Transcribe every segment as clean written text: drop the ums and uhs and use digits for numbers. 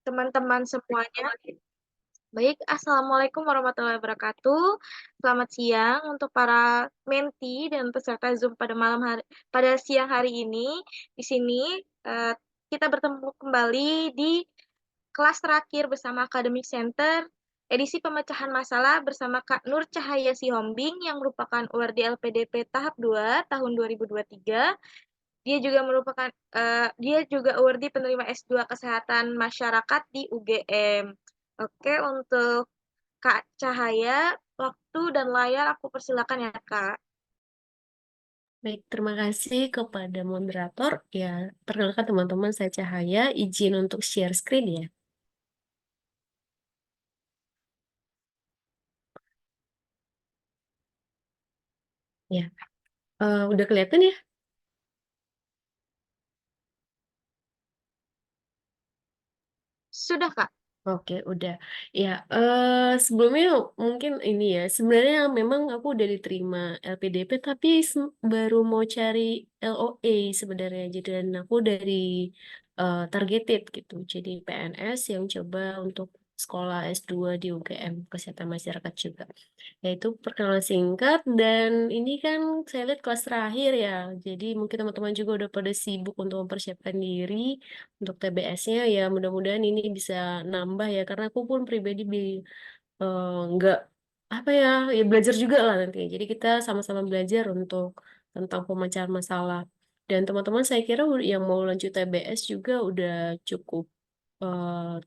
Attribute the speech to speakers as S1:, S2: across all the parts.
S1: teman-teman semuanya. Baik, Assalamualaikum warahmatullahi wabarakatuh. Selamat siang untuk para menti dan peserta Zoom pada siang hari ini. Di sini kita bertemu kembali di kelas terakhir bersama Academic Center edisi pemecahan masalah bersama Kak Nur Cahaya Sihombing yang merupakan URD LPDP tahap 2 tahun 2023. Dia juga awardee penerima S2 Kesehatan Masyarakat di UGM. Oke, untuk Kak Cahaya, waktu dan layar aku persilakan ya, Kak.
S2: Baik, terima kasih kepada moderator. Ya, perkenalkan teman-teman, saya Cahaya. Izin untuk share screen ya. Ya, udah kelihatan ya?
S1: Sudah, Kak.
S2: Oke, udah. Ya, sebelumnya mungkin ini ya, sebenarnya memang aku udah diterima LPDP, tapi baru mau cari LOA sebenarnya. Jadi, dan aku dari targeted gitu. Jadi, PNS yang coba untuk sekolah S2 di UGM, Kesehatan Masyarakat juga. Yaitu perkenalan singkat, dan ini kan saya lihat kelas terakhir ya. Jadi, mungkin teman-teman juga udah pada sibuk untuk mempersiapkan diri untuk TBS-nya ya, mudah-mudahan ini bisa nambah ya, karena aku pun pribadi nggak apa ya, ya belajar juga lah nanti. Jadi kita sama-sama belajar untuk tentang pemecahan masalah. Dan teman-teman saya kira yang mau lanjut TBS juga udah cukup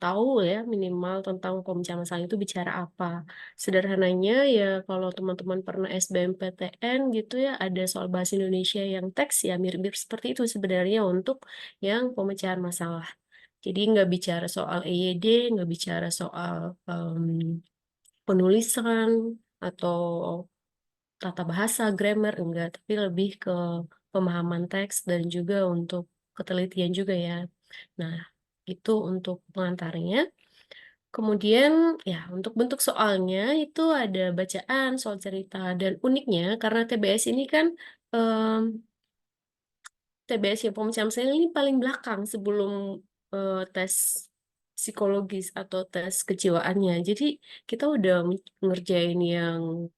S2: tahu ya minimal tentang pemecahan masalah itu bicara apa. Sederhananya ya kalau teman-teman pernah SBMPTN gitu ya, ada soal bahasa Indonesia yang teks ya mirip-mirip seperti itu sebenarnya untuk yang pemecahan masalah. Jadi nggak bicara soal EYD, nggak bicara soal penulisan atau tata bahasa, grammar, enggak. Tapi lebih ke pemahaman teks dan juga untuk ketelitian juga ya. Nah, itu untuk pengantarnya. Kemudian, ya, untuk bentuk soalnya itu ada bacaan, soal cerita. Dan uniknya, karena TBS ini kan TBS ya pemecahan masalah ini paling belakang sebelum tes psikologis atau tes kejiwaannya. Jadi kita udah ngerjain yang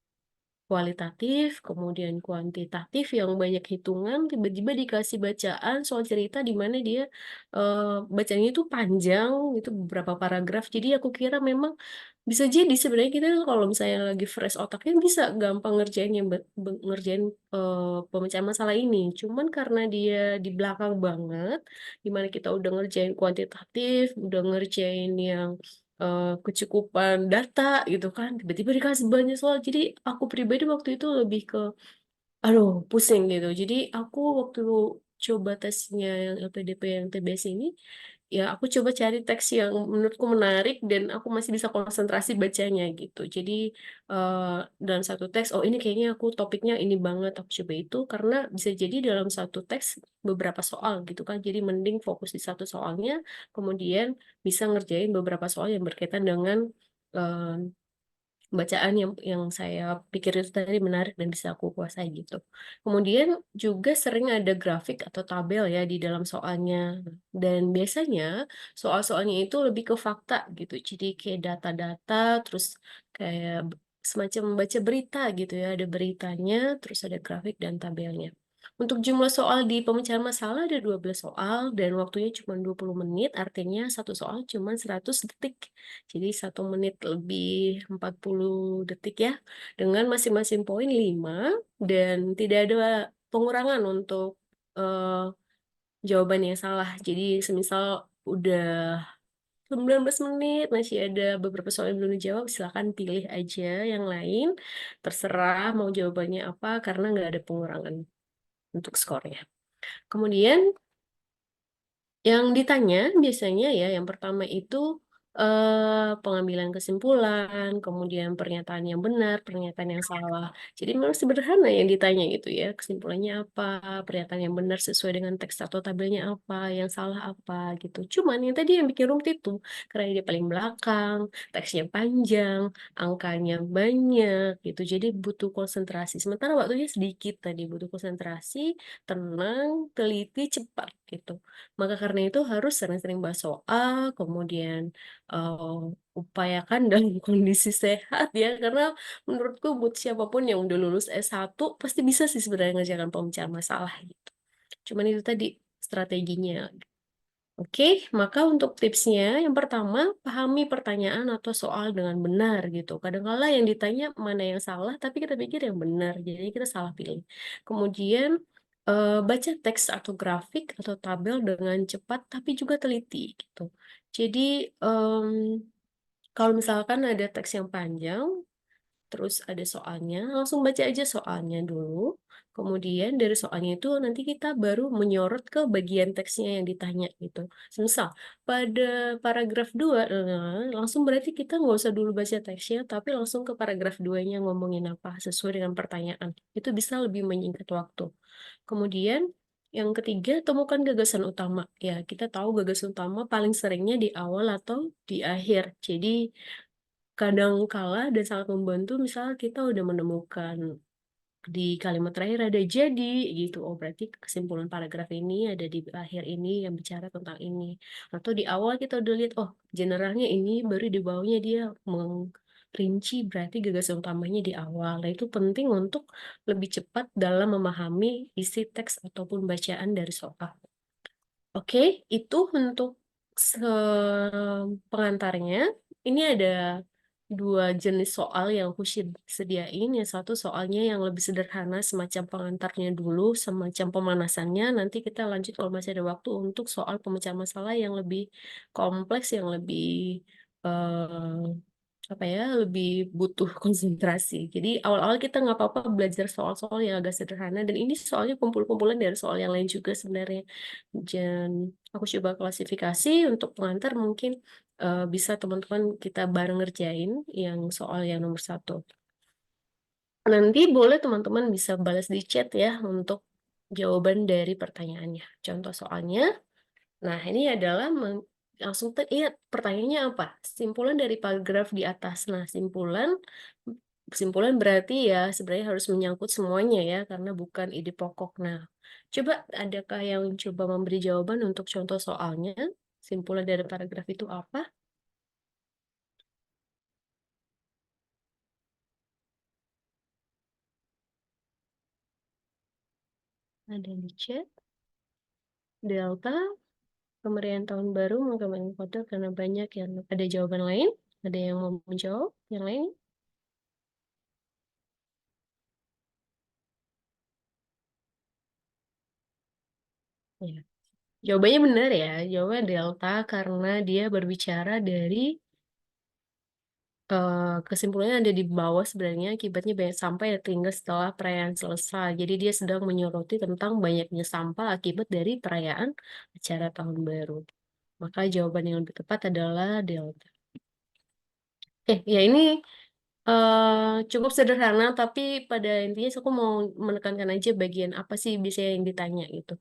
S2: kualitatif, kemudian kuantitatif yang banyak hitungan, tiba-tiba dikasih bacaan soal cerita di mana dia eh, bacanya itu panjang, itu beberapa paragraf. Jadi aku kira memang bisa jadi sebenarnya kita kalau misalnya lagi fresh otaknya bisa gampang ngerjain ngerjain pemecahan masalah ini. Cuman karena dia di belakang banget, dimana kita udah ngerjain kuantitatif, udah ngerjain yang kecukupan data gitu kan, tiba-tiba dikasih banyak soal. Jadi aku pribadi waktu itu lebih ke aduh, pusing gitu. Jadi aku waktu coba tesnya yang LPDP yang TBS ini, ya aku coba cari teks yang menurutku menarik dan aku masih bisa konsentrasi bacanya gitu. Jadi eh, dalam satu teks, oh ini kayaknya aku topiknya ini banget, aku coba itu karena bisa jadi dalam satu teks beberapa soal gitu kan. Jadi mending fokus di satu soalnya, kemudian bisa ngerjain beberapa soal yang berkaitan dengan eh, bacaan yang saya pikir itu tadi menarik dan bisa aku kuasai gitu. Kemudian juga sering ada grafik atau tabel ya di dalam soalnya. Dan biasanya soal-soalnya itu lebih ke fakta gitu. Jadi kayak data-data, terus kayak semacam baca berita gitu ya. Ada beritanya, terus ada grafik dan tabelnya. Untuk jumlah soal di pemecahan masalah ada 12 soal dan waktunya cuma 20 menit, artinya satu soal cuma 100 detik. Jadi 1 menit lebih 40 detik ya, dengan masing-masing poin 5 dan tidak ada pengurangan untuk eh, jawaban yang salah. Jadi semisal udah 19 menit masih ada beberapa soal yang belum dijawab, silakan pilih aja yang lain. Terserah mau jawabannya apa karena nggak ada pengurangan untuk skornya. Kemudian yang ditanya biasanya ya, yang pertama itu pengambilan kesimpulan, kemudian pernyataan yang benar, pernyataan yang salah. Jadi memang sederhana yang ditanya gitu ya, kesimpulannya apa, pernyataan yang benar sesuai dengan teks atau tabelnya apa, yang salah apa gitu. Cuman yang tadi yang bikin rumit itu, karena dia paling belakang, teksnya panjang, angkanya banyak gitu. Jadi butuh konsentrasi. Sementara waktunya sedikit tadi, butuh konsentrasi, tenang, teliti, cepat gitu. Maka karena itu harus sering-sering bahas soal, kemudian upayakan dalam kondisi sehat ya, karena menurutku buat siapapun yang udah lulus S1 pasti bisa sih sebenarnya ngerjakan pemecahan masalah gitu. Cuman itu tadi strateginya. Oke, maka untuk tipsnya yang pertama, pahami pertanyaan atau soal dengan benar gitu. Kadang-kala yang ditanya mana yang salah, tapi kita pikir yang benar, jadi kita salah pilih. Kemudian baca teks atau grafik atau tabel dengan cepat tapi juga teliti gitu. Jadi em, kalau misalkan ada teks yang panjang, terus ada soalnya, langsung baca aja soalnya dulu. Kemudian dari soalnya itu nanti kita baru menyorot ke bagian teksnya yang ditanya gitu. Misal pada paragraf 2, langsung berarti kita nggak usah dulu baca teksnya, tapi langsung ke paragraf 2-nya ngomongin apa sesuai dengan pertanyaan. Itu bisa lebih menyingkat waktu. Kemudian yang ketiga, temukan gagasan utama. Ya, kita tahu gagasan utama paling seringnya di awal atau di akhir. Jadi kadang kala dan sangat membantu misal kita udah menemukan di kalimat terakhir ada jadi gitu. Oh, berarti kesimpulan paragraf ini ada di akhir ini yang bicara tentang ini. Atau di awal kita udah lihat, oh, generalnya ini, baru di bawahnya dia merinci berarti gagasan utamanya di awal. Nah, itu penting untuk lebih cepat dalam memahami isi teks ataupun bacaan dari soal. Oke, itu untuk pengantarnya. Ini ada dua jenis soal yang aku sediain. Yang satu soalnya yang lebih sederhana, semacam pengantarnya dulu, semacam pemanasannya. Nanti kita lanjut kalau masih ada waktu untuk soal pemecahan masalah yang lebih kompleks, yang lebih apa ya, lebih butuh konsentrasi. Jadi awal-awal kita nggak apa-apa belajar soal-soal yang agak sederhana, dan ini soalnya kumpul-kumpulan dari soal yang lain juga sebenarnya. Dan aku coba klasifikasi untuk pengantar, mungkin bisa teman-teman kita bareng ngerjain yang soal yang nomor satu. Nanti boleh teman-teman bisa balas di chat ya untuk jawaban dari pertanyaannya. Contoh soalnya. Nah, ini adalah langsung ingat pertanyaannya apa? Simpulan dari paragraf di atas. Nah, simpulan berarti ya sebenarnya harus menyangkut semuanya ya, karena bukan ide pokok. Nah, coba adakah yang coba memberi jawaban untuk contoh soalnya? Simpulan dari paragraf itu apa? Ada di chat. Delta, pemberian tahun baru menggambarkan foto karena banyak yang ada jawaban lain. Ada yang mau menjawab? Yang lain? Ya. Jawabannya benar ya. Jawabannya delta karena dia berbicara dari kesimpulannya ada di bawah sebenarnya, akibatnya banyak sampah yang tinggal setelah perayaan selesai. Jadi dia sedang menyoroti tentang banyaknya sampah akibat dari perayaan acara tahun baru. Maka jawaban yang lebih tepat adalah delta. Ya ini cukup sederhana, tapi pada intinya aku mau menekankan aja bagian apa sih biasanya yang ditanya gitu.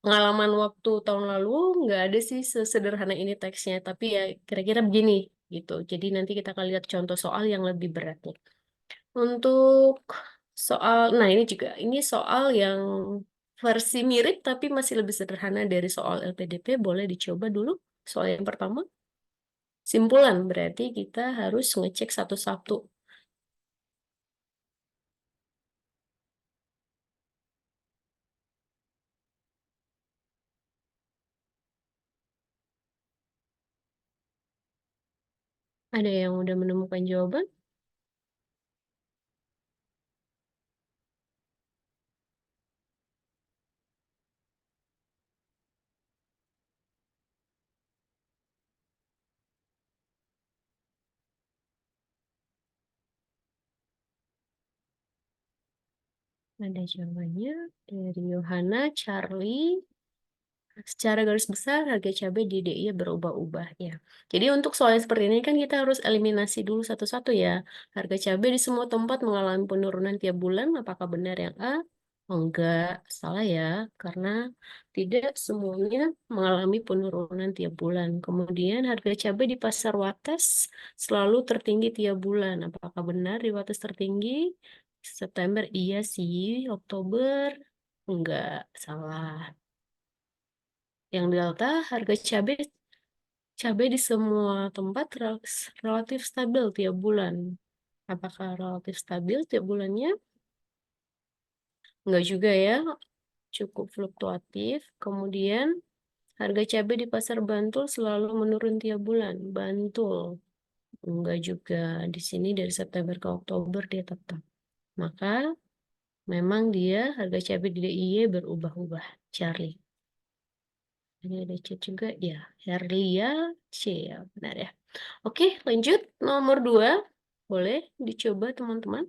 S2: Pengalaman waktu tahun lalu nggak ada sih sesederhana ini teksnya, tapi ya kira-kira begini gitu. Jadi nanti kita akan lihat contoh soal yang lebih berat nih. Untuk soal, nah ini juga, ini soal yang versi mirip tapi masih lebih sederhana dari soal LPDP, boleh dicoba dulu. Soal yang pertama, simpulan, berarti kita harus ngecek satu-satu. Ada yang udah menemukan jawaban? Ada jawabannya dari Yohana, Charlie, Secara garis besar harga cabai di DIY berubah-ubah ya. Jadi untuk soal yang seperti ini kan kita harus eliminasi dulu satu-satu ya. Harga cabai di semua tempat mengalami penurunan tiap bulan. Apakah benar yang A? Oh, enggak, salah ya. Karena tidak semuanya mengalami penurunan tiap bulan. Kemudian harga cabai di pasar Wates selalu tertinggi tiap bulan. Apakah benar di Wates tertinggi? September iya sih, Oktober enggak, salah. Yang Delta, harga cabai di semua tempat relatif stabil tiap bulan. Apakah relatif stabil tiap bulannya? Enggak juga ya, cukup fluktuatif. Kemudian, harga cabai di pasar Bantul selalu menurun tiap bulan. Bantul, enggak juga. Di sini dari September ke Oktober dia tetap. Maka, memang dia harga cabai di DIY berubah-ubah. Charlie. Ini ada C juga, ya. Herlia C, ya benar ya. Oke, lanjut. Nomor 2. Boleh dicoba, teman-teman.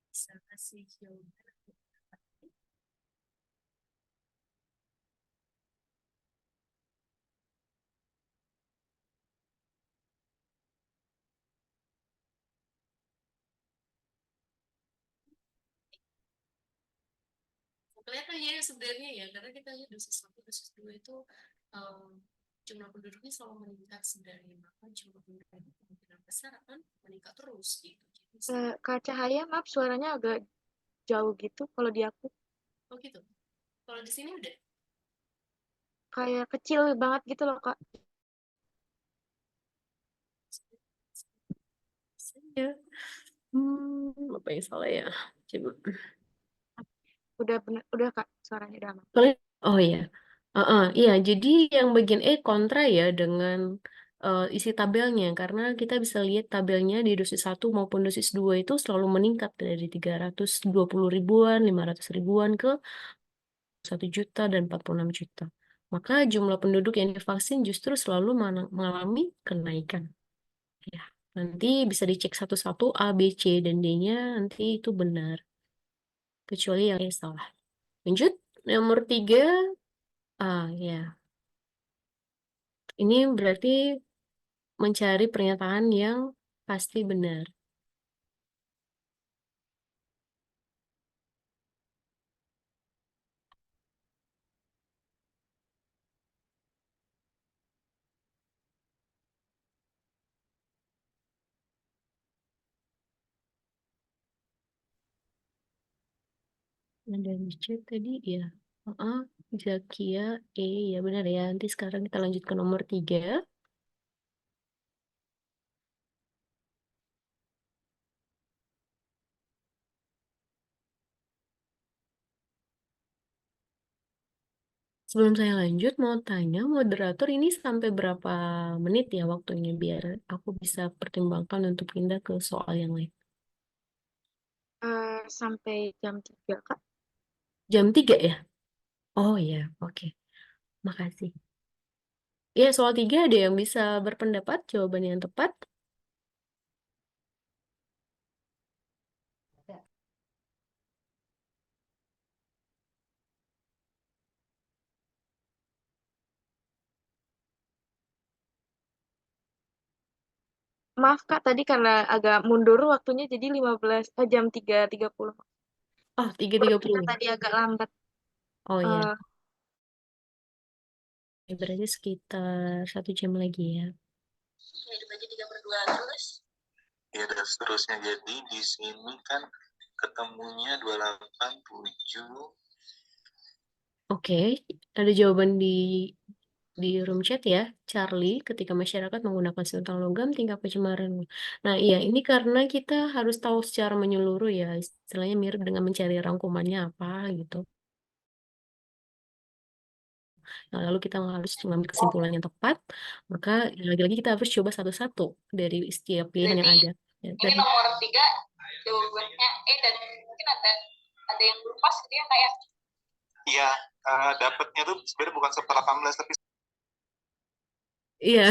S2: Bisa kasih jawaban. Kelihatan ya sebenarnya ya, karena kita lihat dosis 1, dosis 2 itu jumlah penduduknya selalu meningkat sebenarnya. Maka jumlah penduduk kemungkinan besar akan meningkat terus gitu. Jadi,
S1: Kak Cahaya, maaf suaranya agak jauh gitu kalau di aku.
S2: oh gitu. Kalau di sini udah.
S1: Kayak kecil banget gitu loh, Kak.
S2: Ya. Apa yang salah ya? Coba.
S1: Udah bener, udah Kak, suaranya udah aman.
S2: Oh iya. Iya, jadi yang bagian E kontra ya dengan isi tabelnya. Karena kita bisa lihat tabelnya di dosis 1 maupun dosis 2 itu selalu meningkat dari 320 ribuan, 500 ribuan ke 1 juta dan 46 juta. Maka jumlah penduduk yang divaksin justru selalu mengalami kenaikan. Ya, nanti bisa dicek satu-satu A, B, C, dan D-nya nanti itu benar. Kecuali yang E salah. Lanjut, nomor 3. Ya. Ini berarti mencari pernyataan yang pasti benar. Ada di chat tadi ya. Heeh, Zakia E, ya benar ya. Nanti sekarang kita lanjut ke nomor 3. Sebelum saya lanjut, mau tanya moderator ini sampai berapa menit ya waktunya biar aku bisa pertimbangkan untuk pindah ke soal yang lain.
S1: Sampai jam 3 Kak.
S2: Jam 3 ya? Oh ya, oke. Makasih. Ya, soal 3 ada yang bisa berpendapat jawaban yang tepat?
S1: Maaf Kak, tadi karena agak mundur waktunya jadi jam 3.30.
S2: Oh, tiga tiga
S1: Kita
S2: puluh.
S1: tadi agak lambat.
S2: Oh ya,
S1: Eh,
S2: berarti sekitar 1 jam lagi ya.
S1: ya dibagi 3/2 terus.
S3: Ya dan seterusnya. Jadi di sini kan ketemunya 28, 7.
S2: Oke, ada jawaban di room chat ya, Charlie, ketika masyarakat menggunakan sedotan logam tingkat pencemaran. Nah, iya, ini karena kita harus tahu secara menyeluruh ya, istilahnya mirip dengan mencari rangkumannya apa gitu. Nah, lalu kita harus mengambil kesimpulan yang tepat, maka lagi-lagi kita harus coba satu-satu dari setiap pilihan yang ada. Ya,
S1: Ini nomor 3 jawabannya E dan mungkin ada yang belum pas gitu ya kayak.
S3: Iya, dapatnya tuh sebenarnya bukan serta 18 tapi
S2: iya,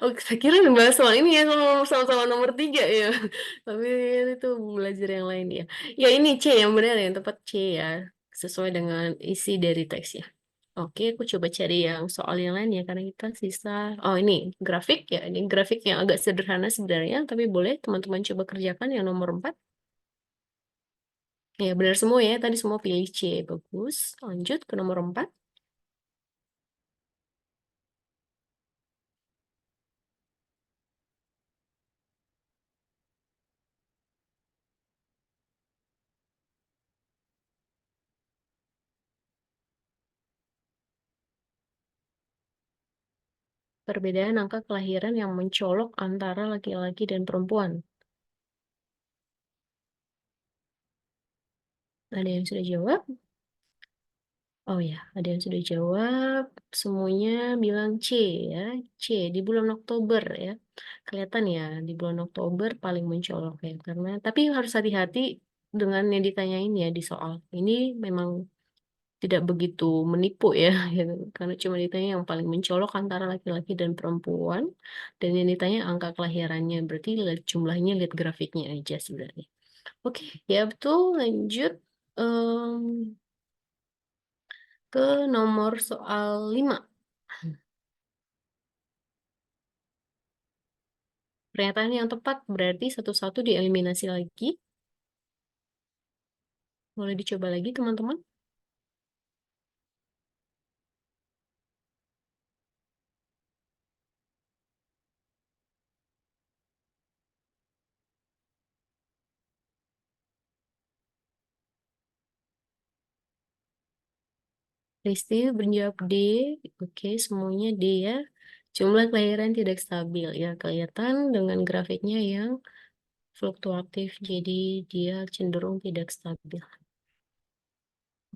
S2: oh, saya kira ngebahas soal ini ya, kalau sama-sama nomor 3 ya. Tapi itu belajar yang lain ya. Ya ini C yang benar yang tepat C ya, sesuai dengan isi dari teksnya. Oke, aku coba cari yang soal yang lain ya, karena kita sisa. Oh ini grafik ya, ini grafik yang agak sederhana sebenarnya, tapi boleh teman-teman coba kerjakan yang nomor 4. Ya benar semua ya, tadi semua pilih C, bagus. Lanjut ke nomor 4. Perbedaan angka kelahiran yang mencolok antara laki-laki dan perempuan. Ada yang sudah jawab? Oh ya, ada yang sudah jawab. Semuanya bilang C ya. C di bulan Oktober ya. Kelihatan ya di bulan Oktober paling mencolok ya. Karena tapi harus hati-hati dengan yang ditanyain ya di soal. Ini memang tidak begitu menipu ya, gitu. Karena cuma ditanya yang paling mencolok antara laki-laki dan perempuan. Dan yang ditanya angka kelahirannya. Berarti lihat jumlahnya, lihat grafiknya aja sebenarnya. Oke, ya betul. Lanjut. Ke nomor soal 5. Pernyataan yang tepat berarti satu-satu dieliminasi lagi. Boleh dicoba lagi, teman-teman. Risti menjawab D. Oke, semuanya D ya. Jumlah kelahiran tidak stabil. Ya, kelihatan dengan grafiknya yang fluktuatif. Jadi, dia cenderung tidak stabil.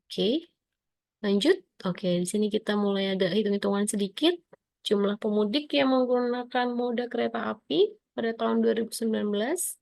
S2: Oke, lanjut. Oke, di sini kita mulai agak hitung-hitungan sedikit. Jumlah pemudik yang menggunakan moda kereta api pada tahun 2019.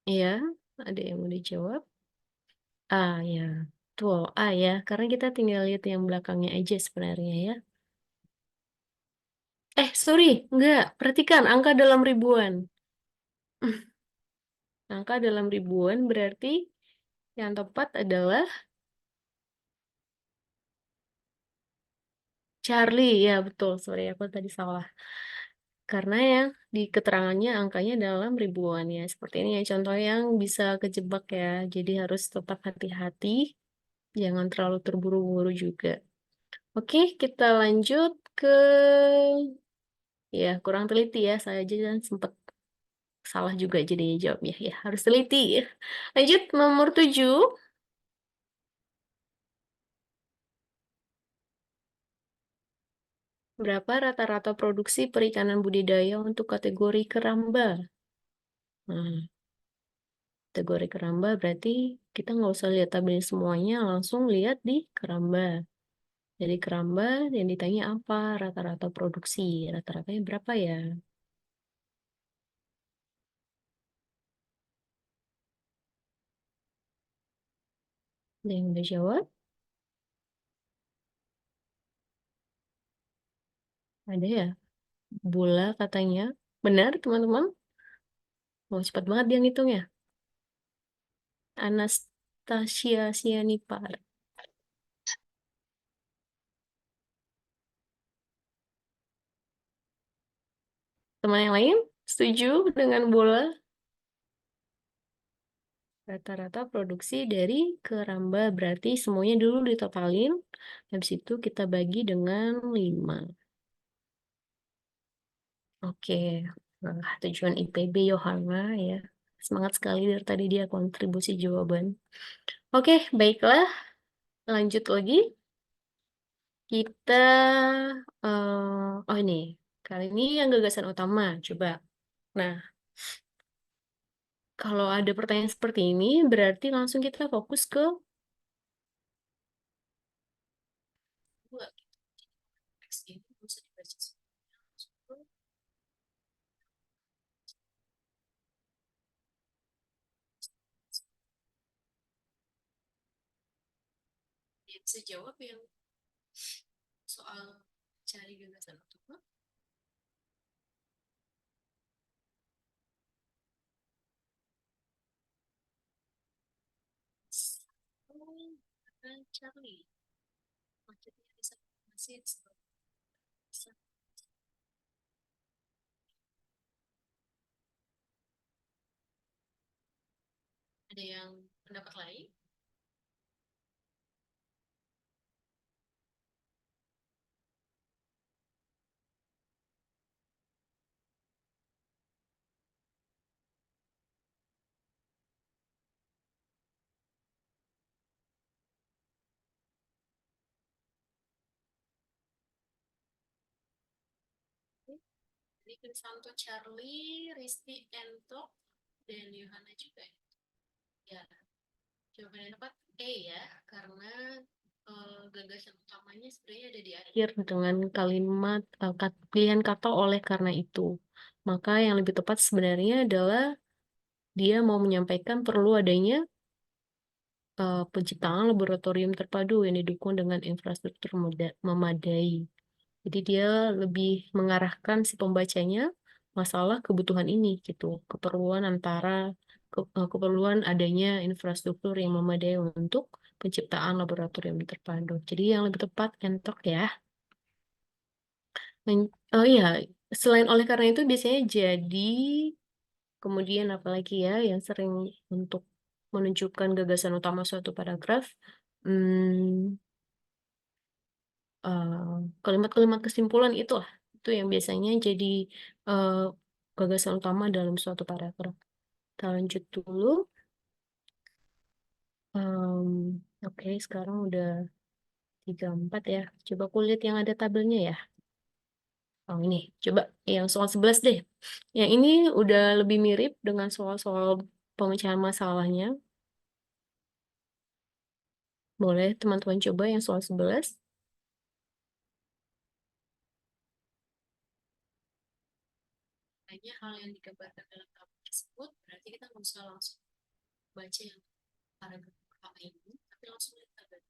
S2: Iya, ada yang mau dijawab? Ah, ya. Tuh, A ya. Karena kita tinggal lihat yang belakangnya aja sebenarnya ya. Sorry. Enggak. Perhatikan, angka dalam ribuan. Angka dalam ribuan berarti yang tepat adalah Charlie. Ya, betul. Sorry, aku tadi salah. Karena ya di keterangannya angkanya dalam ribuan ya. Seperti ini ya contoh yang bisa kejebak ya. Jadi harus tetap hati-hati. Jangan terlalu terburu-buru juga. Oke, kita lanjut ke. Ya, kurang teliti ya. Saya aja kan sempat salah juga jadinya jawabnya. Ya, harus teliti ya. Lanjut, nomor 7. Berapa rata-rata produksi perikanan budidaya untuk kategori keramba? Nah, kategori keramba berarti kita nggak usah lihat tabel semuanya, langsung lihat di keramba. Jadi keramba yang ditanya apa? Rata-rata produksi. Rata-ratanya berapa ya? Ada yang udah jawab? Ada ya? Bola katanya. Benar, teman-teman? Mau cepat banget dia ngitung ya. Anastasia Sianipar. Teman yang lain setuju dengan bola? Rata-rata produksi dari keramba berarti semuanya dulu ditotalin. Habis itu kita bagi dengan 5. Oke. Nah, tujuan IPB Yohana ya. Semangat sekali dari tadi dia kontribusi jawaban. Oke, baiklah. Lanjut lagi. Kita, oh ini. Kali ini yang gagasan utama. Coba. Nah, kalau ada pertanyaan seperti ini, berarti langsung kita fokus ke dua. Teks ini bisa dibaca semuanya. Langsung ke dia bisa jawab yang soal cari gagasan utama. Oh, akan Charlie. Maksudnya bisa masih bisa. Ada yang pendapat lain? Jadi Krisanto Charlie, Risti Ento, dan Yohana juga ya. Ya, jawaban yang tepat E ya, karena gagasan utamanya sebenarnya ada di akhir dengan kalimat pilihan kata oleh karena itu. Maka yang lebih tepat sebenarnya adalah dia mau menyampaikan perlu adanya penciptaan laboratorium terpadu yang didukung dengan infrastruktur memadai. Jadi dia lebih mengarahkan si pembacanya masalah kebutuhan ini gitu, keperluan antara keperluan adanya infrastruktur yang memadai untuk penciptaan laboratorium terpadu. Jadi yang lebih tepat entok ya. Oh iya, selain oleh karena itu biasanya jadi kemudian apalagi ya yang sering untuk menunjukkan gagasan utama suatu paragraf. Hmm, kalimat-kalimat kesimpulan itu yang biasanya jadi eh, gagasan utama dalam suatu paragraf. Kita lanjut dulu. Em, oke, sekarang udah 34 ya. Coba kulit yang ada tabelnya ya. Oh ini, coba yang soal 11 deh. Yang ini udah lebih mirip dengan soal-soal pemecahan masalahnya. Boleh teman-teman coba yang soal 11. Hanya hal yang digambarkan dalam tabel tersebut, berarti kita nggak usah langsung baca yang paragraf pertama ini, tapi langsung lihat tabel.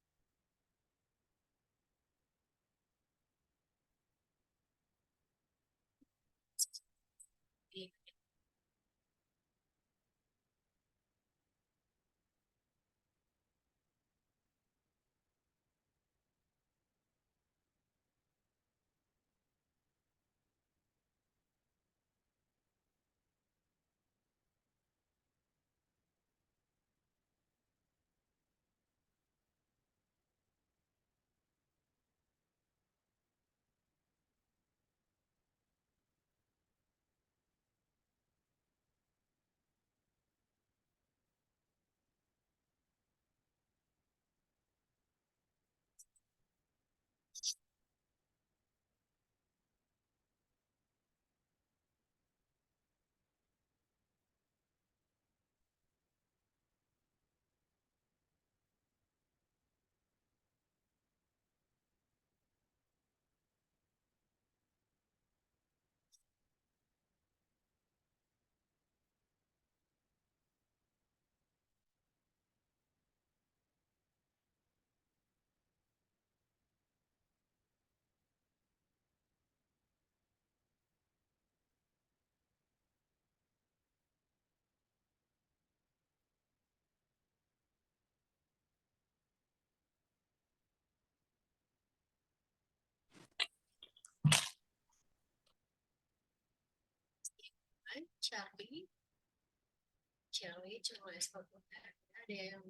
S2: Charlie, coba ekspor ada yang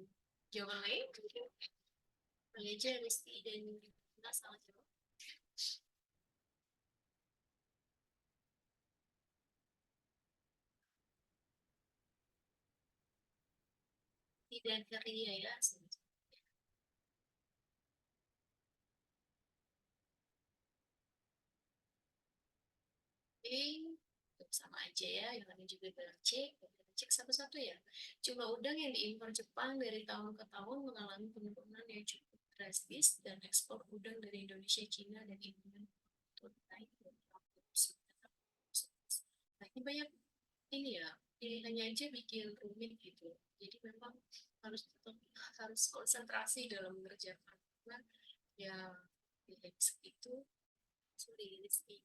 S2: jawaban lain? Boleh aja Risti dan nggak salah jawab. Tidak Feria ya. Sama aja ya, yang lain juga cek satu-satu ya. Jumlah udang yang diimpor Jepang dari tahun ke tahun mengalami penurunan yang cukup drastis dan ekspor udang dari Indonesia, Cina, dan India naik dari 49. Nah, ini banyak ini ya, pilihannya aja bikin rumit gitu. Jadi memang harus tetap harus konsentrasi dalam mengerjakan karena ya pilihan itu sulit sih.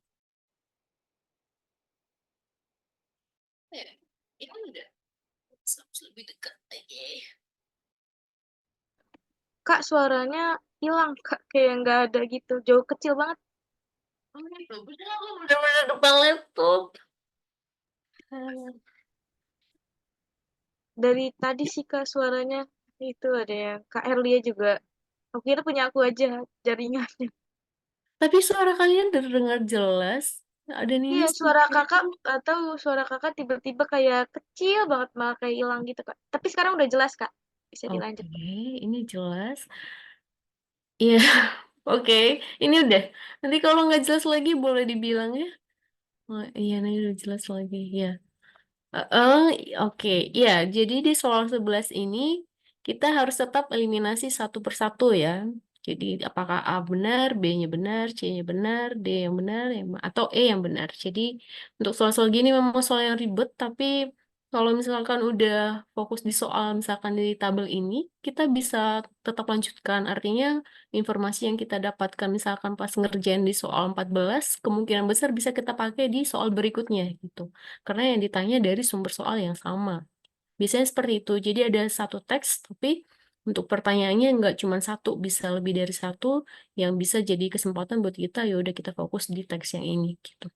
S2: Ya, ini udah lebih dekat aja.
S1: Kak, suaranya hilang, Kak. Kayak nggak ada gitu. Jauh kecil banget.
S2: Oh, gitu. Bener-bener depan laptop.
S1: Dari tadi sih, Kak, suaranya itu ada yang Kak Erlia juga. Aku kira punya aku aja jaringannya.
S2: Tapi suara kalian terdengar jelas. Ada ini
S1: Iya, suara
S2: speaker.
S1: Kakak atau suara Kakak tiba-tiba kayak kecil banget, malah kayak hilang gitu, Kak. Tapi sekarang udah jelas, Kak. Bisa
S2: Oke,
S1: dilanjut.
S2: ini jelas. Iya, oke. Ini udah. Nanti kalau nggak jelas lagi boleh dibilang ya. Oh, iya, ini udah jelas lagi. Ya. Oke, ya. Jadi di soal 11 ini kita harus tetap eliminasi satu persatu ya. Jadi apakah A benar, B-nya benar, C-nya benar, D yang benar, atau E yang benar. Jadi untuk soal-soal gini memang soal yang ribet, tapi kalau misalkan udah fokus di soal misalkan di tabel ini, kita bisa tetap lanjutkan. Artinya informasi yang kita dapatkan misalkan pas ngerjain di soal 14, kemungkinan besar bisa kita pakai di soal berikutnya gitu. Karena yang ditanya dari sumber soal yang sama. Biasanya seperti itu. Jadi ada satu teks, tapi untuk pertanyaannya nggak cuma satu, bisa lebih dari satu yang bisa jadi kesempatan buat kita, ya udah kita fokus di teks yang ini gitu.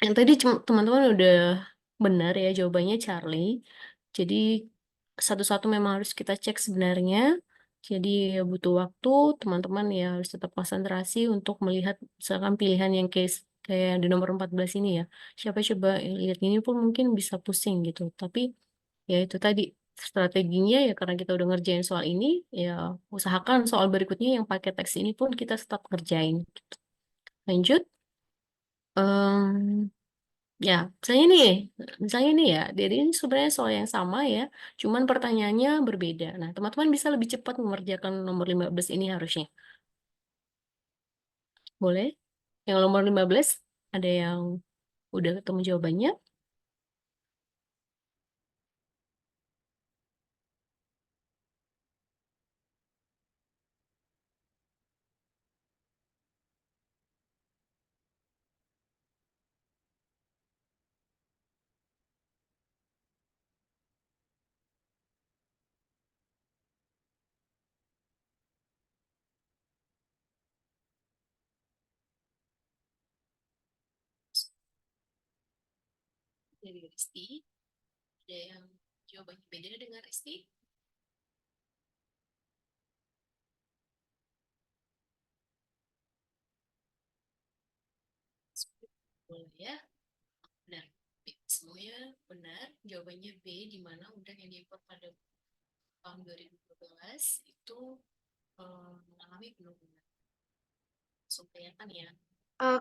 S2: Yang tadi teman-teman udah benar ya jawabannya Charlie. Jadi satu-satu memang harus kita cek sebenarnya. Jadi ya butuh waktu, teman-teman ya harus tetap konsentrasi untuk melihat misalkan pilihan yang case kayak di nomor 14 ini ya. Siapa coba lihat ini pun mungkin bisa pusing gitu. Tapi ya itu tadi strateginya ya karena kita udah ngerjain soal ini, ya usahakan soal berikutnya yang pakai teks ini pun kita tetap ngerjain. Gitu. Lanjut. Em, Ya, misalnya nih ya, jadi ini sebenarnya soal yang sama ya, cuman pertanyaannya berbeda. Nah, teman-teman bisa lebih cepat mengerjakan nomor 15 ini harusnya. Boleh? Yang nomor 15, ada yang udah ketemu jawabannya? Dari Risti, ada yang jawabannya beda dengan Risti? Boleh ya? Benar. Semuanya benar. Jawabannya B, di mana udang yang diimpor pada tahun 2012 itu mengalami penurunan. Langsung kelihatan ya.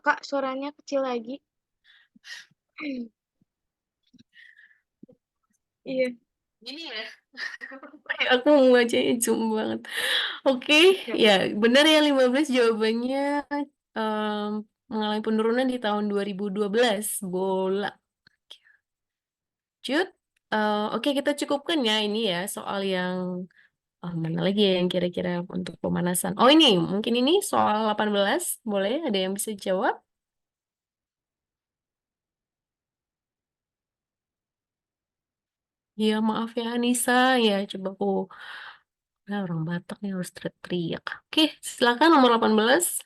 S1: Kak, suaranya kecil lagi. Iya.
S2: Gini ya. Aku mau bacanya zoom banget. Oke, ya benar ya 15 jawabannya em, mengalami penurunan di tahun 2012. Bola. Lanjut. Oke, kita cukupkan ya ini ya soal yang mana lagi ya yang kira-kira untuk pemanasan. Oh ini, mungkin ini soal 18. Boleh ada yang bisa jawab? Ya maaf ya Anissa, ya coba aku orang Batak nih harus teriak. Oke, silakan nomor 18.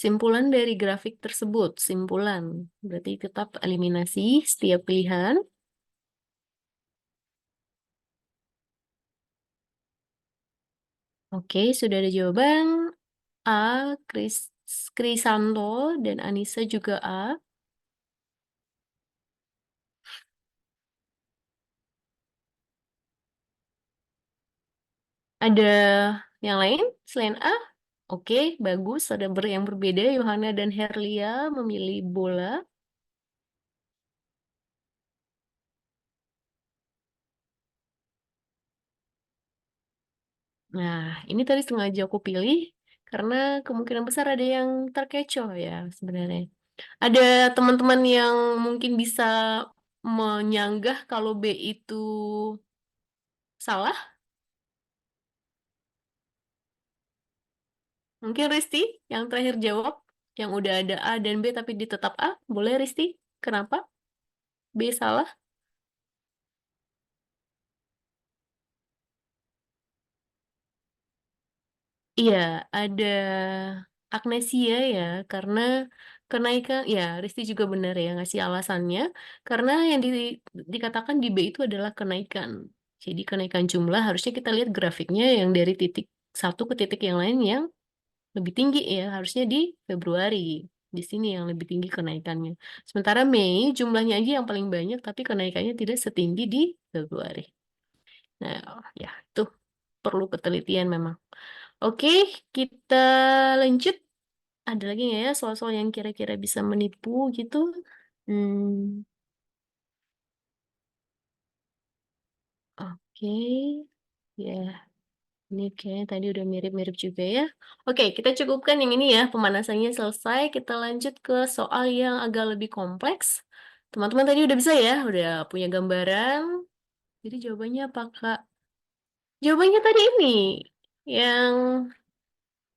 S2: Simpulan dari grafik tersebut, simpulan. Berarti tetap eliminasi setiap pilihan. Oke, sudah ada jawaban. A, Krisanto dan Anissa juga A. Ada yang lain selain A? Oke, bagus. Ada yang berbeda. Yohana dan Herlia memilih bola. Nah, ini tadi sengaja aku pilih karena kemungkinan besar ada yang terkecoh ya sebenarnya. Ada teman-teman yang mungkin bisa menyanggah kalau B itu salah? Mungkin Risti yang terakhir jawab, yang udah ada A dan B tapi ditetap A. Boleh Risti? Kenapa? B salah? Iya, ada Agnesia ya, karena kenaikan, ya Risti juga benar ya ngasih alasannya, karena yang dikatakan di B itu adalah kenaikan. Jadi kenaikan jumlah harusnya kita lihat grafiknya yang dari titik satu ke titik yang lain yang lebih tinggi ya, harusnya di Februari. Di sini yang lebih tinggi kenaikannya. Sementara Mei jumlahnya aja yang paling banyak, tapi kenaikannya tidak setinggi di Februari. Nah, ya itu perlu ketelitian memang. Oke, kita lanjut. Ada lagi nggak ya soal-soal yang kira-kira bisa menipu gitu? Hmm, oke. Ya, ini kayaknya tadi udah mirip-mirip juga ya. Oke, kita cukupkan yang ini ya. Pemanasannya selesai. Kita lanjut ke soal yang agak lebih kompleks. Teman-teman tadi udah bisa ya? Udah punya gambaran. Jadi jawabannya apa, Kak? Jawabannya tadi ini. Yang...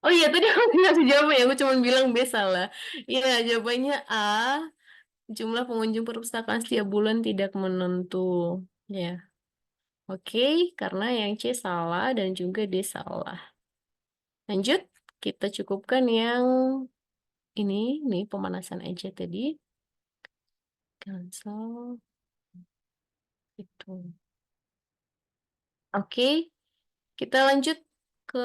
S2: Oh iya, tadi aku ngasih jawaban ya. Aku cuma bilang B salah. Iya, jawabannya A. Jumlah pengunjung perpustakaan setiap bulan tidak menentu. Ya, oke, karena yang C salah dan juga D salah. Lanjut, kita cukupkan yang ini pemanasan aja tadi. Cancel, itu. Oke, kita lanjut ke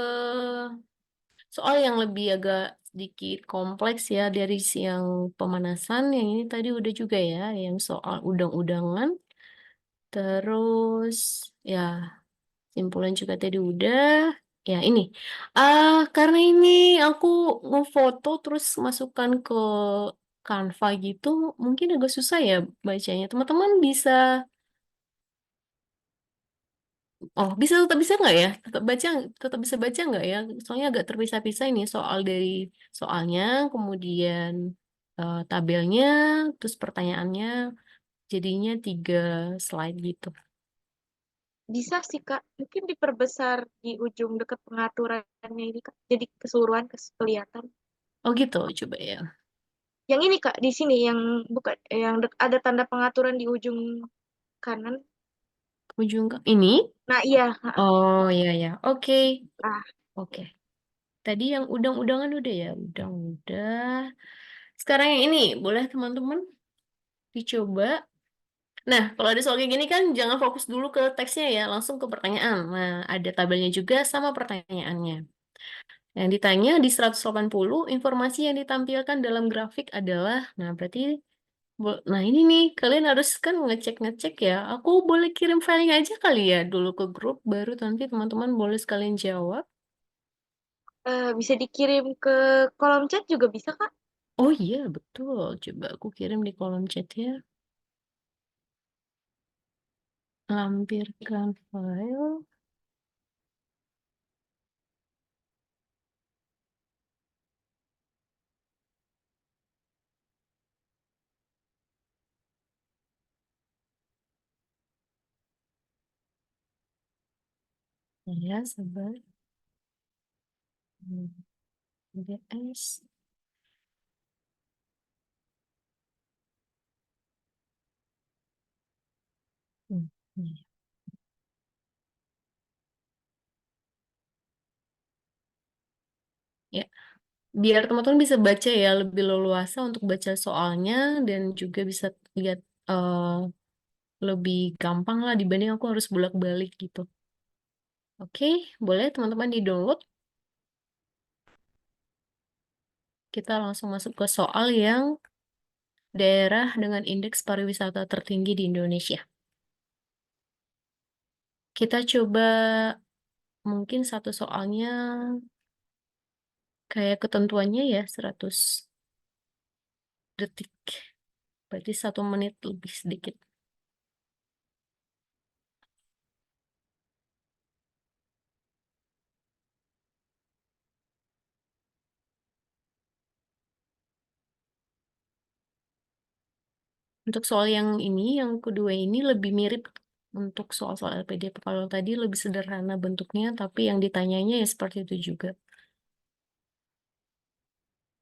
S2: soal yang lebih agak sedikit kompleks ya dari yang pemanasan. Yang ini tadi udah juga ya, yang soal udang-udangan. Terus, ya. Simpulan juga tadi udah. Ya, ini. Karena ini aku ngefoto terus masukkan ke Canva gitu, mungkin agak susah ya bacanya. Teman-teman bisa, bisa tetap bisa nggak ya? Tetap bisa baca nggak ya? Soalnya agak terpisah-pisah ini soal dari soalnya, kemudian tabelnya, terus pertanyaannya, jadinya 3 slide gitu.
S1: Bisa sih Kak, mungkin diperbesar di ujung dekat pengaturannya ini Kak, jadi keseluruhan kelihatan.
S2: Oh gitu, coba ya.
S1: Yang ini Kak, di sini yang bukan yang ada tanda pengaturan di ujung kanan.
S2: Ujung ke ini.
S1: Nah iya,
S2: Oh iya ya, oke.
S1: nah
S2: Oke. Tadi yang udang-udangan udah ya, udang udah. Sekarang yang ini, boleh teman-teman dicoba. Nah, kalau ada soal kayak gini kan jangan fokus dulu ke teksnya ya, langsung ke pertanyaan. Nah, ada tabelnya juga sama pertanyaannya. Yang ditanya di 180, informasi yang ditampilkan dalam grafik adalah, nah berarti, nah ini nih, kalian harus kan ngecek-ngecek ya. Aku boleh kirim filenya aja kali ya dulu ke grup, baru nanti teman-teman boleh sekalian jawab.
S1: bisa dikirim ke kolom chat juga bisa Kak.
S2: Oh iya, betul. Coba aku kirim di kolom chat ya. Lampirkan file. Ya, sabar. DS. Hmm, iya. Ya, biar teman-teman bisa baca ya lebih leluasa untuk baca soalnya dan juga bisa lihat lebih gampang lah dibanding aku harus bolak-balik gitu. Oke, boleh teman-teman di-download. Kita langsung masuk ke soal yang daerah dengan indeks pariwisata tertinggi di Indonesia. Kita coba mungkin satu soalnya kayak ketentuannya ya 100 detik. Berarti 1 menit lebih sedikit. Untuk soal yang ini, yang kedua ini lebih mirip untuk soal-soal LPDP. Kalau tadi lebih sederhana bentuknya, tapi yang ditanyanya ya seperti itu juga.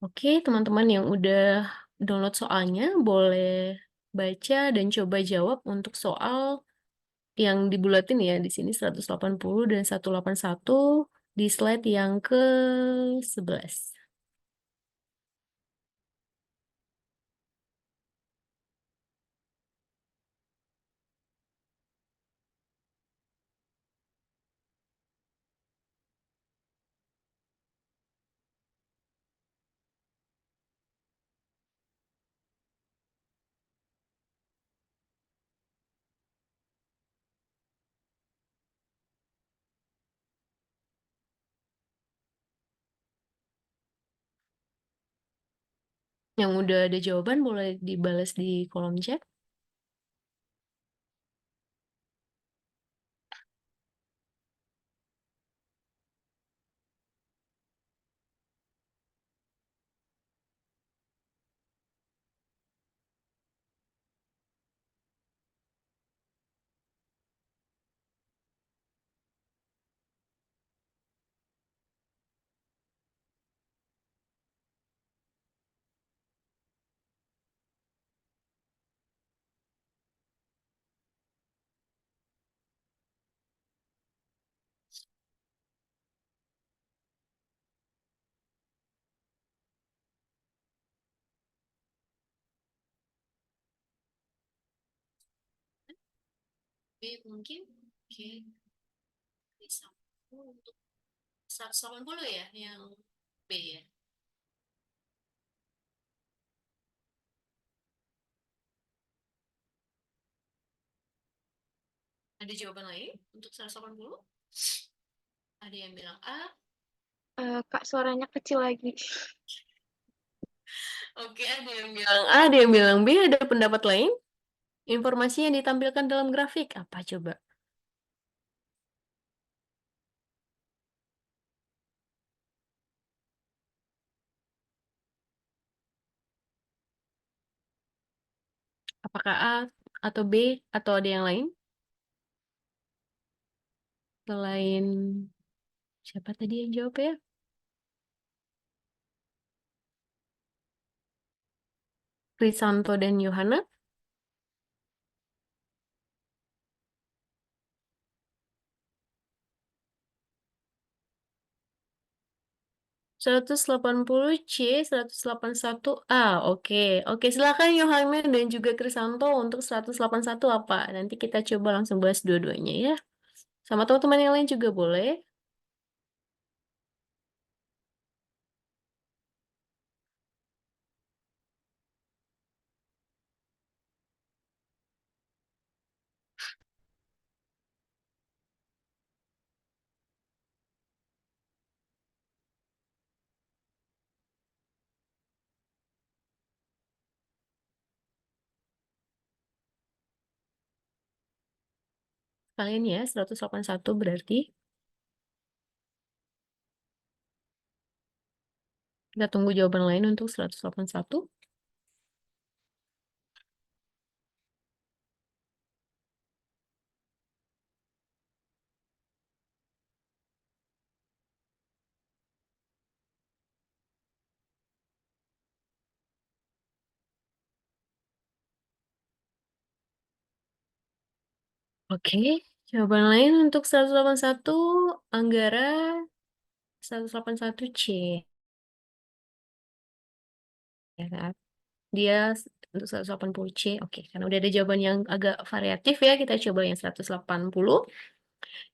S2: Oke, teman-teman yang udah download soalnya, boleh baca dan coba jawab untuk soal yang dibulatin ya. Di sini 180 dan 181 di slide yang ke-11. Yang udah ada jawaban boleh dibalas di kolom chat. Oke, mungkin oke bisa untuk 180 ya yang B ya. Ada jawaban lain untuk 180? Ada yang bilang A.
S1: Kak, suaranya kecil lagi.
S2: Oke, ada yang bilang A, ada yang bilang B. Ada pendapat lain? Informasi yang ditampilkan dalam grafik apa coba? Apakah A atau B atau ada yang lain? Selain siapa tadi yang jawab ya? Risanto dan Yohana. 180 C, 181 A. Oke, oke. Silakan Yohana dan juga Krisanto untuk 181 apa? Nanti kita coba langsung bahas dua-duanya ya. Sama teman-teman yang lain juga boleh. Kalian ya, 181 berarti. Kita tunggu jawaban lain untuk 181. Oke, jawaban lain untuk 181 Anggara 181 C. ya kan? Dia untuk 180 C. Oke, karena udah ada jawaban yang agak variatif ya, kita coba yang 180.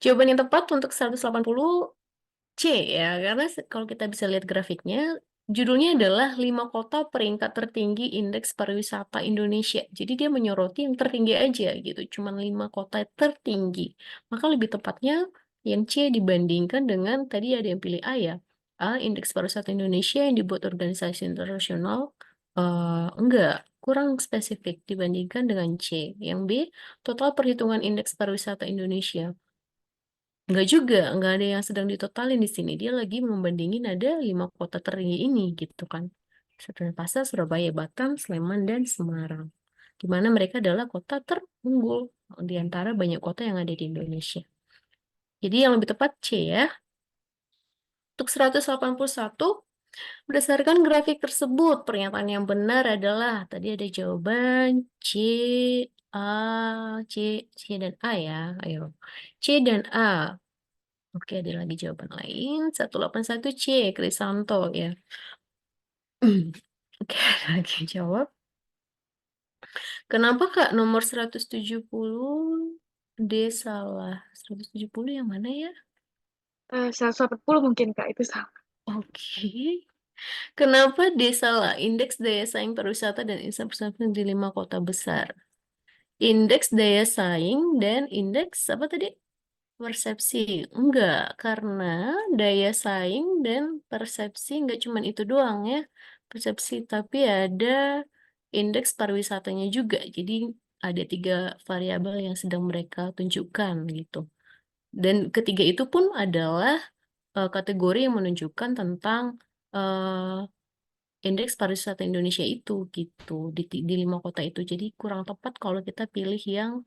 S2: Jawaban yang tepat untuk 180 C ya, karena kalau kita bisa lihat grafiknya, judulnya adalah 5 kota peringkat tertinggi indeks pariwisata Indonesia. Jadi dia menyoroti yang tertinggi aja gitu, cuman 5 kota tertinggi. Maka lebih tepatnya yang C dibandingkan dengan tadi ada yang pilih A ya. A, indeks pariwisata Indonesia yang dibuat organisasi internasional, enggak, kurang spesifik dibandingkan dengan C. Yang B, total perhitungan indeks pariwisata Indonesia. Enggak juga, enggak ada yang sedang ditotalin di sini. Dia lagi membandingin ada 5 kota tertinggi ini gitu kan. Denpasar, Surabaya, Batam, Sleman, dan Semarang. Di mana mereka adalah kota terunggul di antara banyak kota yang ada di Indonesia. Jadi yang lebih tepat C ya. Untuk 181, berdasarkan grafik tersebut, pernyataan yang benar adalah tadi ada jawaban C, A, C, C dan A ya. Ayo. C dan A. Oke, ada lagi jawaban lain. 181 C, Krisanto ya. Oke, ada lagi yang jawab. Kenapa Kak nomor 170 D salah? 170 yang mana ya?
S1: 180 mungkin Kak, itu salah.
S2: Oke. Kenapa D salah? Indeks daya saing pariwisata dan infrastruktur di 5 kota besar. Indeks daya saing dan indeks apa tadi? Persepsi. Enggak, karena daya saing dan persepsi enggak cuma itu doang ya. Persepsi, tapi ada indeks pariwisatanya juga. Jadi ada 3 variabel yang sedang mereka tunjukkan gitu. Dan ketiga itu pun adalah kategori yang menunjukkan tentang eh, indeks pariwisata Indonesia itu gitu di 5 kota itu. Jadi kurang tepat kalau kita pilih yang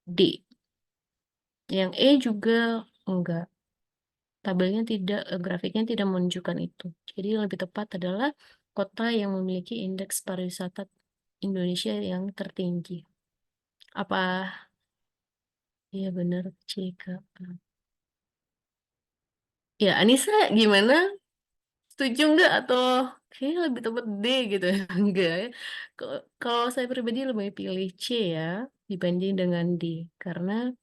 S2: D. Yang E juga enggak. Tabelnya tidak, grafiknya tidak menunjukkan itu. Jadi yang lebih tepat adalah kota yang memiliki indeks pariwisata Indonesia yang tertinggi. Apa? Iya benar, CK. Ya, Anissa gimana? Setuju nggak atau kayaknya lebih tepat D gitu ya? Enggak ya. Kalau saya pribadi lebih pilih C ya dibanding dengan D. Karena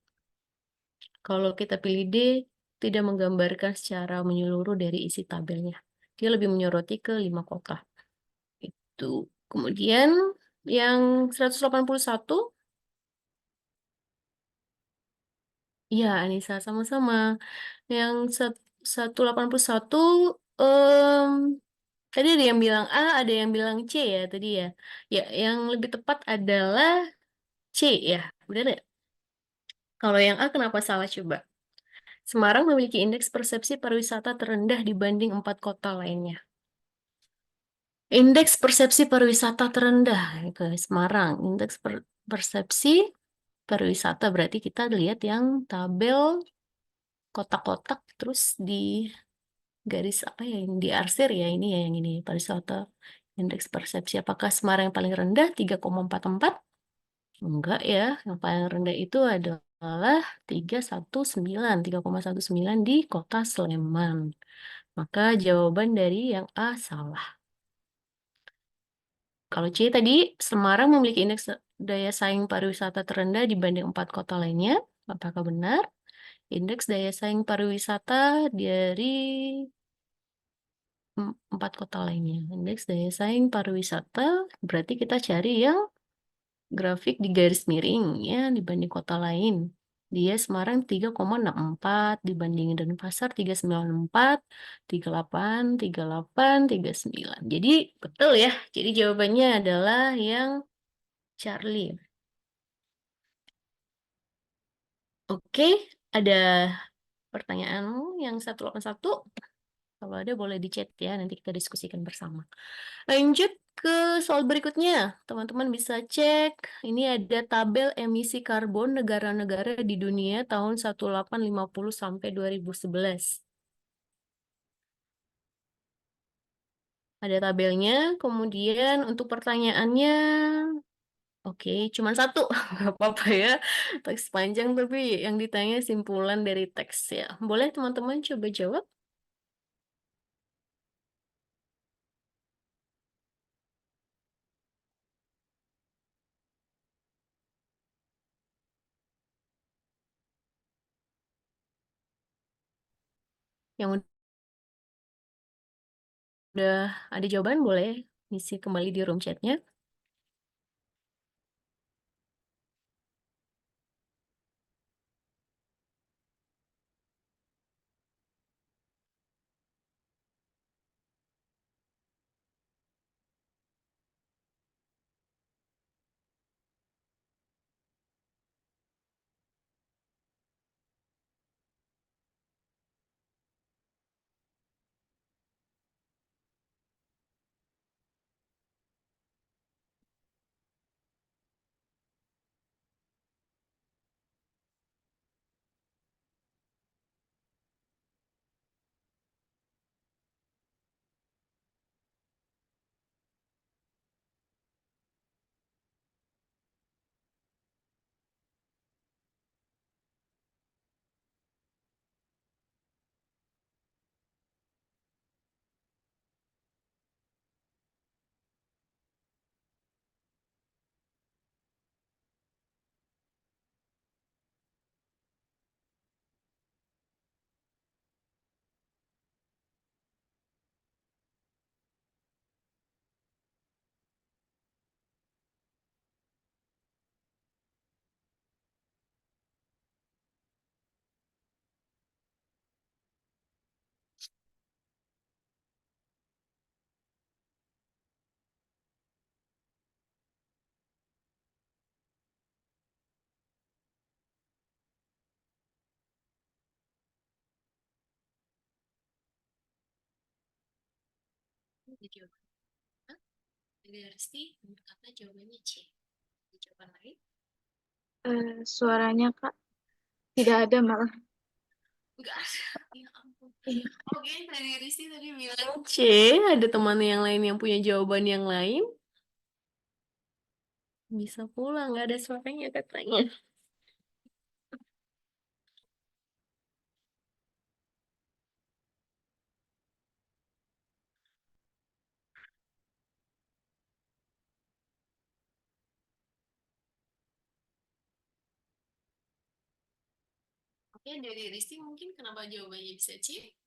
S2: kalau kita pilih D, tidak menggambarkan secara menyeluruh dari isi tabelnya. Dia lebih menyoroti ke 5 kota. Itu. Kemudian yang 181, ya Anissa sama-sama. Yang 181, em, tadi ada yang bilang A, ada yang bilang C ya tadi ya. Ya, yang lebih tepat adalah C ya. Benar ya? Kalau yang A kenapa salah coba? Semarang memiliki indeks persepsi pariwisata terendah dibanding 4 kota lainnya. Indeks persepsi pariwisata terendah ke Semarang. Indeks persepsi pariwisata berarti kita lihat yang tabel kotak-kotak terus di garis apa ya yang diarsir ya ini ya yang ini pariwisata indeks persepsi apakah Semarang yang paling rendah 3,44? Enggak ya, yang paling rendah itu adalah 3,19 di Kota Sleman. Maka jawaban dari yang A salah. Kalau C tadi, Semarang memiliki indeks daya saing pariwisata terendah dibanding 4 kota lainnya. Apakah benar? Indeks daya saing pariwisata dari 4 kota lainnya. Indeks daya saing pariwisata berarti kita cari yang grafik di garis miring ya dibanding kota lain. Dia Semarang 3,64 dibandingin Denpasar 3,94, 38, 38, 39. Jadi betul ya. Jadi jawabannya adalah yang Charlie. Oke, ada pertanyaanmu yang 181? Kalau ada boleh di chat ya, nanti kita diskusikan bersama. Lanjut ke soal berikutnya. Teman-teman bisa cek, ini ada tabel emisi karbon negara-negara di dunia tahun 1850 sampai 2011. Ada tabelnya, kemudian untuk pertanyaannya, oke, cuma satu, nggak apa-apa ya. Teks panjang tapi yang ditanya simpulan dari teks ya. Boleh teman-teman coba jawab? Yang udah ada jawaban boleh ngisi kembali di room chatnya. Ada jawaban A, dari Aristi, menurut kakak jawabannya C. Ada jawaban lain?
S1: Suaranya Kak tidak ada malah.
S2: Enggak ada. Ya ampun.
S1: Iya.
S2: Oke, dari Aristi tadi bilang C. Ada teman yang lain yang punya jawaban yang lain? Bisa pulang, nggak ada suaranya katanya. Oke, dari Risti mungkin kenapa jawabannya bisa C?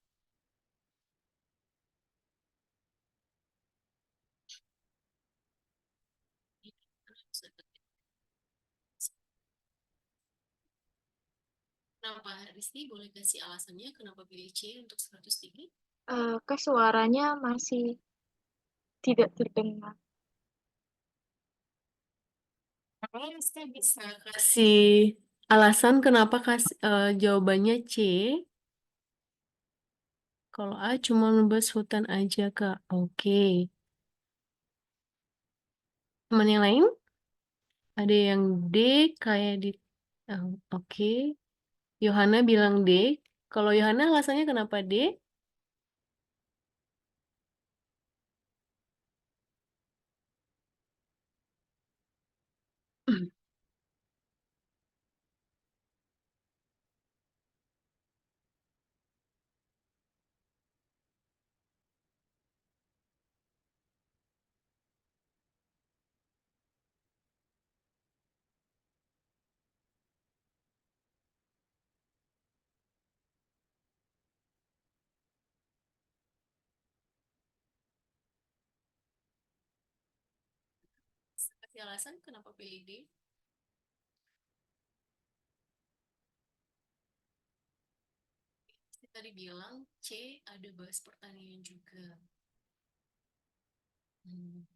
S2: Kenapa Risti boleh kasih alasannya kenapa pilih C untuk 100 tinggi?
S1: Kak suaranya masih tidak terdengar.
S2: Risti bisa kasih alasan kenapa jawabannya C? Kalau A cuma membahas hutan aja, Kak. Oke. Teman yang lain? Ada yang D kayak di... Oh, oke. Yohana bilang D. Kalau Yohana alasannya kenapa D? Kasih alasan kenapa pilih D? Tadi bilang C ada bahas pertanian juga. Hmm.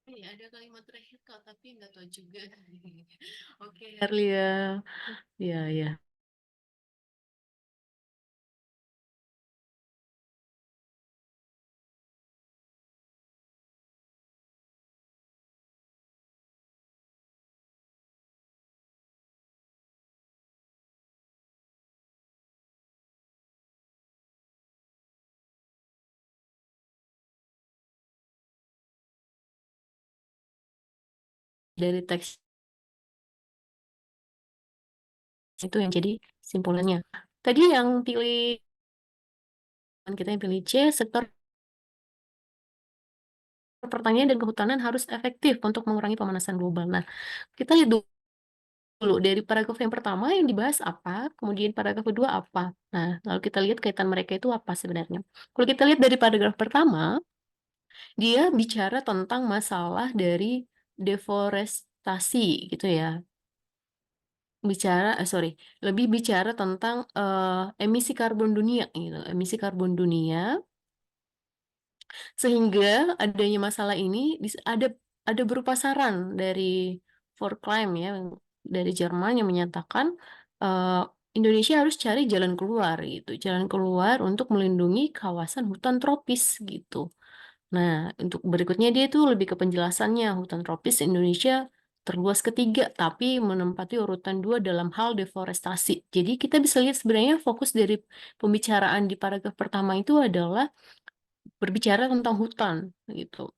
S2: Iya, ada kalimat terakhir Kak, tapi nggak tahu juga. Oke, Herlia. Ya, ya. dari teks itu yang jadi simpulannya. Tadi yang kita yang pilih C, sektor pertanian dan kehutanan harus efektif untuk mengurangi pemanasan global. Nah, kita lihat dulu dari paragraf yang pertama yang dibahas apa, kemudian paragraf kedua apa. Nah, lalu kita lihat kaitan mereka itu apa sebenarnya. Kalau kita lihat dari paragraf pertama, dia bicara tentang masalah dari deforestasi gitu ya. Lebih bicara tentang emisi karbon dunia gitu. Emisi karbon dunia sehingga adanya masalah ini ada berupa saran dari Forclim ya dari Jerman yang menyatakan eh, Indonesia harus cari jalan keluar gitu, jalan keluar untuk melindungi kawasan hutan tropis gitu. Nah, untuk berikutnya dia itu lebih ke penjelasannya hutan tropis Indonesia terluas ketiga, tapi menempati urutan dua dalam hal deforestasi. Jadi kita bisa lihat sebenarnya fokus dari pembicaraan di paragraf pertama itu adalah berbicara tentang hutan gitu,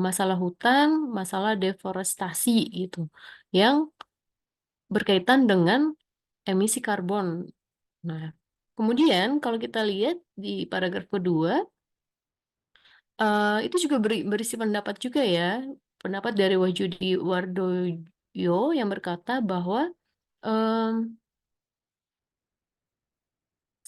S2: masalah hutan, masalah deforestasi gitu, yang berkaitan dengan emisi karbon. Nah, kemudian kalau kita lihat di paragraf kedua, itu juga berisi pendapat juga ya, pendapat dari Wahyudi Wardoyo yang berkata bahwa em,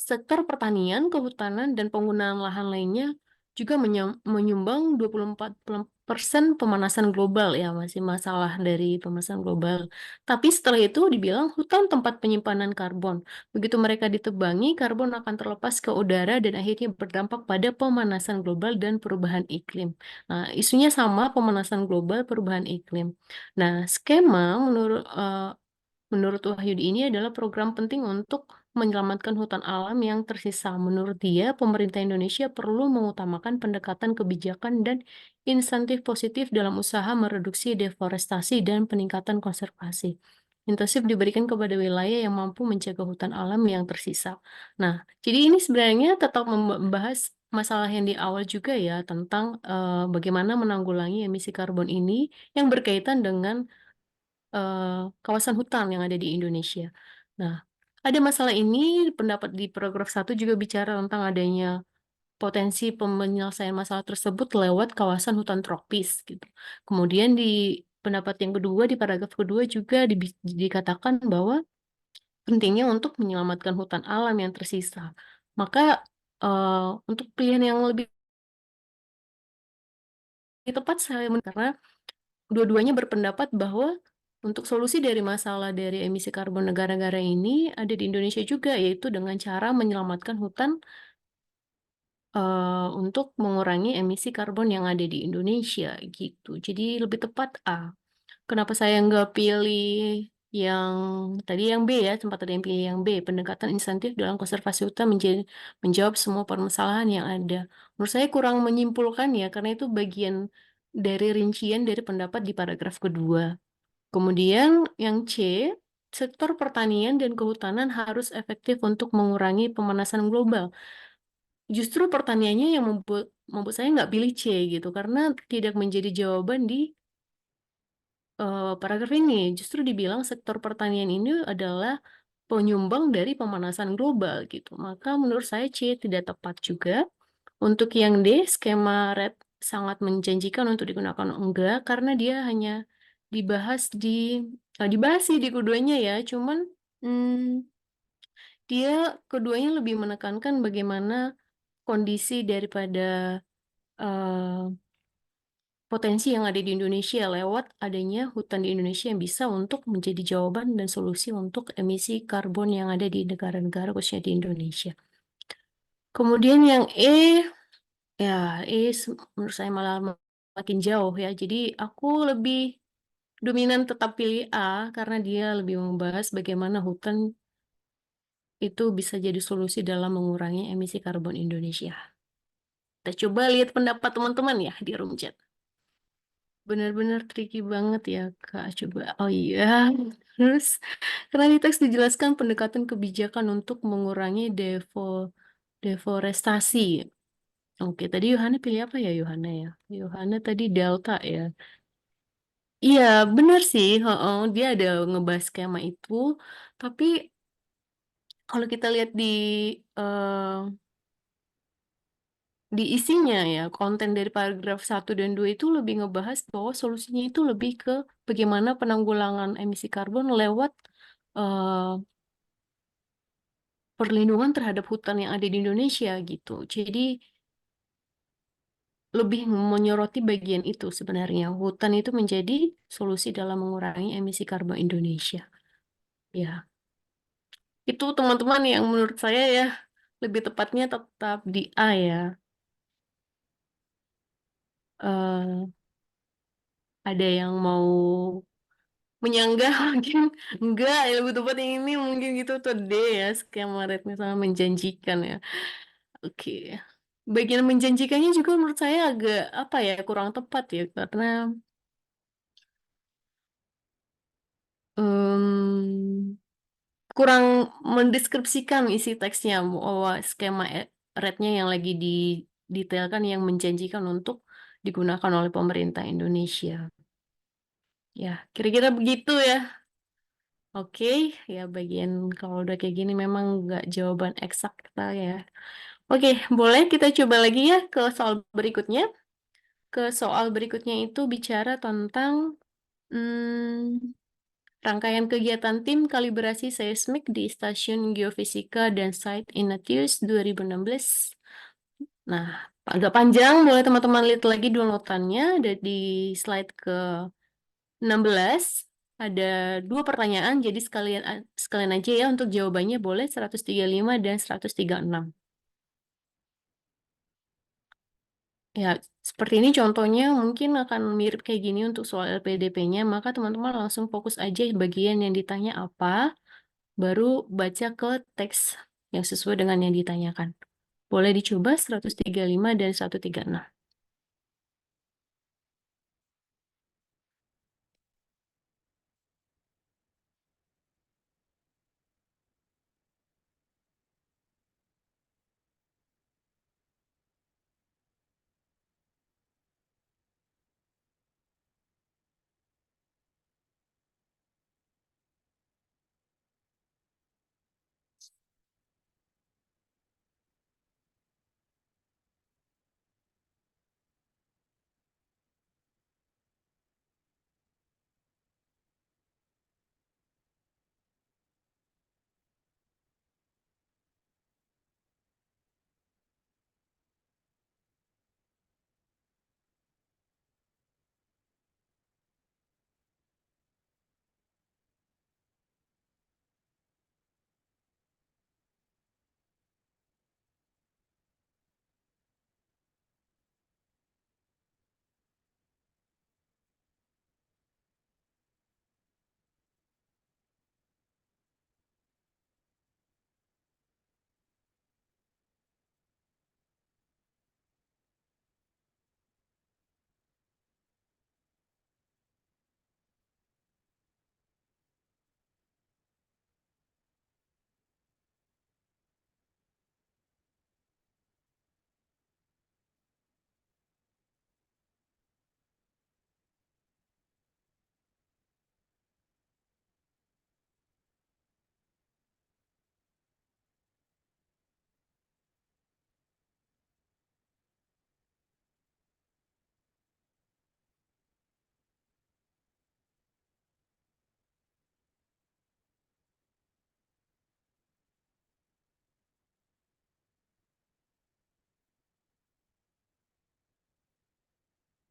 S2: sektor pertanian, kehutanan, dan penggunaan lahan lainnya juga menyumbang 24% pemanasan global ya, masih masalah dari pemanasan global. Tapi setelah itu dibilang hutan tempat penyimpanan karbon. Begitu mereka ditebangi, karbon akan terlepas ke udara dan akhirnya berdampak pada pemanasan global dan perubahan iklim. Nah, isunya sama, pemanasan global, perubahan iklim. Nah, skema menurut Wahyudi ini adalah program penting untuk menyelamatkan hutan alam yang tersisa. Menurut dia, pemerintah Indonesia perlu mengutamakan pendekatan kebijakan dan insentif positif dalam usaha mereduksi deforestasi dan peningkatan konservasi. Intensif diberikan kepada wilayah yang mampu menjaga hutan alam yang tersisa. Nah, jadi ini sebenarnya tetap membahas masalah yang di awal juga ya tentang bagaimana menanggulangi emisi karbon ini yang berkaitan dengan kawasan hutan yang ada di Indonesia. Nah, ada masalah ini, pendapat di paragraf 1 juga bicara tentang adanya potensi penyelesaian masalah tersebut lewat kawasan hutan tropis gitu. Kemudian di pendapat yang kedua, di paragraf kedua juga dikatakan bahwa pentingnya untuk menyelamatkan hutan alam yang tersisa. Maka untuk pilihan yang lebih tepat saya karena dua-duanya berpendapat bahwa untuk solusi dari masalah dari emisi karbon negara-negara ini ada di Indonesia juga, yaitu dengan cara menyelamatkan hutan untuk mengurangi emisi karbon yang ada di Indonesia gitu. Jadi lebih tepat A. Kenapa saya nggak pilih yang tadi yang B ya, sempat ada yang pilih yang B, pendekatan insentif dalam konservasi hutan menjawab semua permasalahan yang ada. Menurut saya kurang menyimpulkan ya, karena itu bagian dari rincian dari pendapat di paragraf kedua. Kemudian yang C, sektor pertanian dan kehutanan harus efektif untuk mengurangi pemanasan global. Justru pertaniannya yang membuat saya nggak pilih C gitu, karena tidak menjadi jawaban di paragraf ini. Justru dibilang sektor pertanian ini adalah penyumbang dari pemanasan global gitu. Maka menurut saya C tidak tepat juga. Untuk yang D, skema red sangat menjanjikan untuk digunakan enggak, karena dia hanya dibahas dibahas sih di keduanya ya, cuman hmm, dia keduanya lebih menekankan bagaimana kondisi daripada eh, potensi yang ada di Indonesia lewat adanya hutan di Indonesia yang bisa untuk menjadi jawaban dan solusi untuk emisi karbon yang ada di negara-negara khususnya di Indonesia. Kemudian yang ya menurut saya malah makin jauh ya. Jadi aku lebih dominan tetap pilih A karena dia lebih membahas bagaimana hutan itu bisa jadi solusi dalam mengurangi emisi karbon Indonesia. Kita coba lihat pendapat teman-teman ya di room chat. Benar-benar tricky banget ya, Kak. Coba. Oh iya. Terus, karena di teks dijelaskan pendekatan kebijakan untuk mengurangi deforestasi. Oke, tadi Yohana pilih apa ya, Yohana ya? Yohana tadi Delta ya. Iya, benar sih. Heeh, dia ada ngebahas skema itu. Tapi kalau kita lihat eh, di isinya ya, konten dari paragraf 1 dan 2 itu lebih ngebahas bahwa solusinya itu lebih ke bagaimana penanggulangan emisi karbon lewat eh, perlindungan terhadap hutan yang ada di Indonesia gitu. Jadi lebih menyoroti bagian itu sebenarnya. Hutan itu menjadi solusi dalam mengurangi emisi karbon Indonesia. Ya, itu teman-teman yang menurut saya ya lebih tepatnya tetap di A ya. Eh, ada yang mau menyanggah mungkin enggak ya lebih tepat yang ini mungkin gitu tuh D ya skema rednya sangat menjanjikan ya. Oke. Bagian menjanjikannya juga menurut saya agak apa ya kurang tepat ya karena em, kurang mendeskripsikan isi teksnya bahwa skema rednya yang lagi didetailkan yang menjanjikan untuk digunakan oleh pemerintah Indonesia. Ya, kira-kira begitu ya. Oke, ya bagian kalau udah kayak gini memang nggak jawaban eksak kita ya. Oke, boleh kita coba lagi ya ke soal berikutnya. Ke soal berikutnya itu bicara tentang rangkaian kegiatan tim kalibrasi seismik di Stasiun Geofisika dan Site Ignatius 2016. Nah, agak panjang, boleh teman-teman lihat lagi downloadannya. Ada di slide ke-16. Ada 2 pertanyaan, jadi sekalian aja ya untuk jawabannya boleh 135 dan 136. Ya, seperti ini contohnya mungkin akan mirip kayak gini untuk soal LPDP-nya, maka teman-teman langsung fokus aja bagian yang ditanya apa, baru baca ke teks yang sesuai dengan yang ditanyakan. Boleh dicoba 135 dan 136.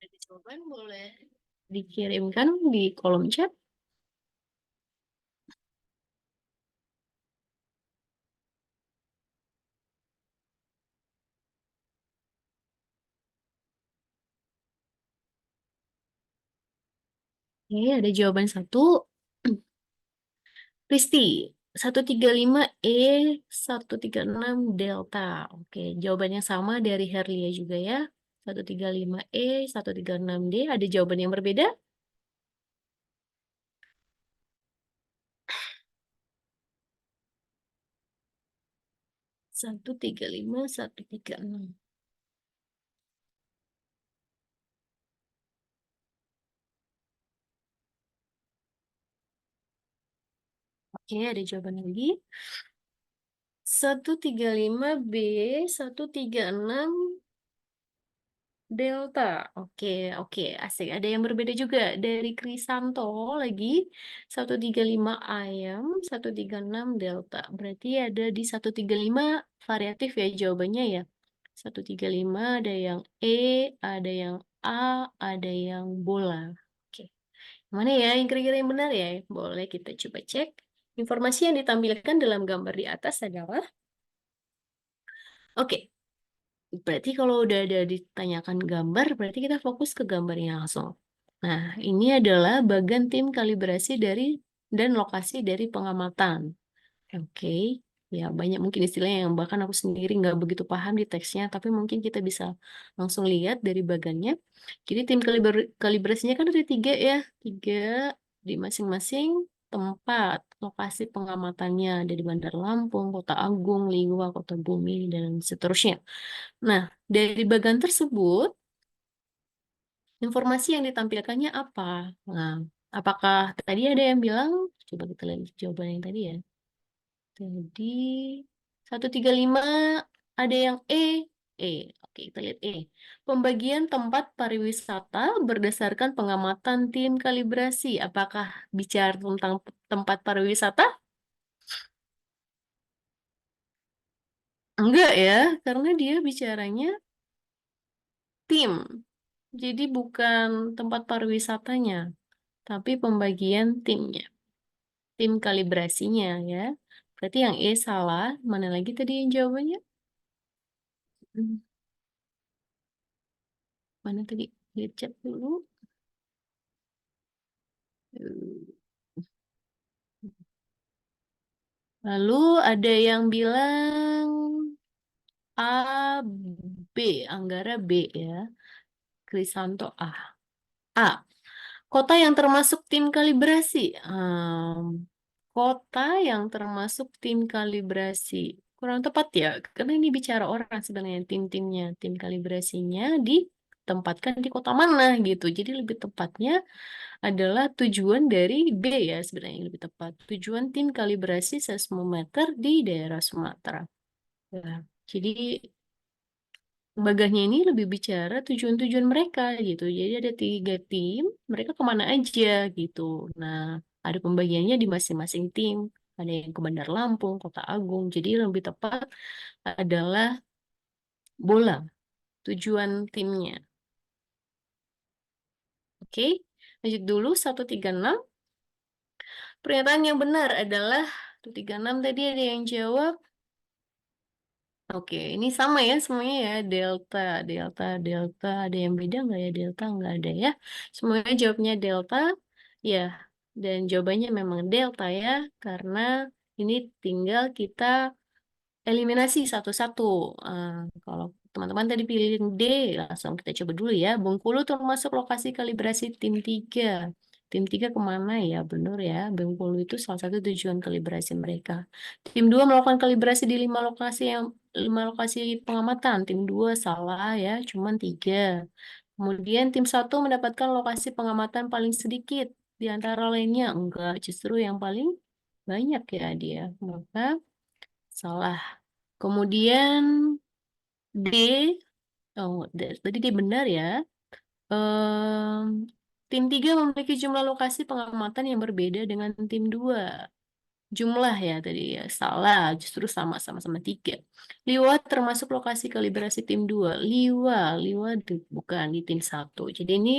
S2: Jadi jawaban boleh dikirimkan di kolom chat. Oke, ada jawaban 1. Kristi, 135E, 136 Delta. Oke, jawabannya sama dari Herlia juga ya. 135E, 136D. Ada jawaban yang berbeda? 135, 136. Oke, ada jawaban lagi. 135B, 136 Delta. Oke, oke, asik. Ada yang berbeda juga. Dari Krisanto lagi, 135 ayam, 136 Delta. Berarti ada di 135 variatif ya jawabannya ya. 135 ada yang E, ada yang A, ada yang bola. Oke. Mana ya yang kira-kira yang benar ya? Boleh kita coba cek. Informasi yang ditampilkan dalam gambar di atas adalah, oke, berarti kalau udah ada ditanyakan gambar, berarti kita fokus ke gambarnya langsung. Nah, ini adalah bagian tim kalibrasi dari dan lokasi dari pengamatan. Oke, ya banyak mungkin istilahnya yang bahkan aku sendiri nggak begitu paham di teksnya, tapi mungkin kita bisa langsung lihat dari bagannya. Jadi tim kalibrasinya kan ada tiga ya, tiga di masing-masing tempat lokasi pengamatannya ada di Bandar Lampung, Kota Agung, Liwa, Kota Bumi, dan seterusnya. Nah, dari bagan tersebut, informasi yang ditampilkannya apa? Nah, apakah tadi ada yang bilang, coba kita lihat jawaban yang tadi ya. Jadi 135 ada yang E. E. Oke, kita lihat E. Pembagian tempat pariwisata berdasarkan pengamatan tim kalibrasi. Apakah bicara tentang tempat pariwisata? Enggak ya, karena dia bicaranya tim. Jadi bukan tempat pariwisatanya, tapi pembagian timnya. Tim kalibrasinya ya. Berarti yang E salah. Mana lagi tadi yang jawabannya? Hmm, Mana tadi? Lihat chat dulu. Lalu ada yang bilang A, B, Anggara B ya. Krisanto A. A. Kota yang termasuk tim kalibrasi. Kota yang termasuk tim kalibrasi. Kurang tepat ya, karena ini bicara orang sebenarnya tim-timnya. Tim kalibrasinya ditempatkan di kota mana gitu. Jadi lebih tepatnya adalah tujuan dari B ya sebenarnya yang lebih tepat. Tujuan tim kalibrasi seismometer di daerah Sumatera. Ya, jadi bagahnya ini lebih bicara tujuan-tujuan mereka gitu. Jadi ada tiga tim, mereka kemana aja gitu. Nah, ada pembagiannya di masing-masing tim. Ada yang ke Bandar Lampung, Kota Agung. Jadi lebih tepat adalah bola, tujuan timnya. Oke, lanjut dulu 136. Pernyataan yang benar adalah 136 tadi ada yang jawab. Oke, ini sama ya semuanya ya. Delta, delta, delta. Ada yang beda nggak ya? Delta nggak ada ya. Semuanya jawabnya delta. Ya, dan jawabannya memang delta ya. Karena ini tinggal kita eliminasi satu-satu. Eh, Kalau teman-teman tadi pilih D, langsung kita coba dulu ya. Bengkulu termasuk lokasi kalibrasi tim 3. Tim 3 kemana ya? Benar ya, Bengkulu itu salah satu tujuan kalibrasi mereka. Tim 2 melakukan kalibrasi di 5 lokasi pengamatan. Tim 2 salah ya, cuman 3. Kemudian tim 1 mendapatkan lokasi pengamatan paling sedikit. Di antara lainnya, enggak, justru yang paling banyak ya dia. Maka salah. Kemudian D, oh, tadi dia benar ya. Em, Tim 3 memiliki jumlah lokasi pengamatan yang berbeda dengan tim 2. Jumlah ya tadi ya, salah, justru sama-sama 3. Liwa termasuk lokasi kalibrasi tim 2. Liwa bukan di tim 1. Jadi ini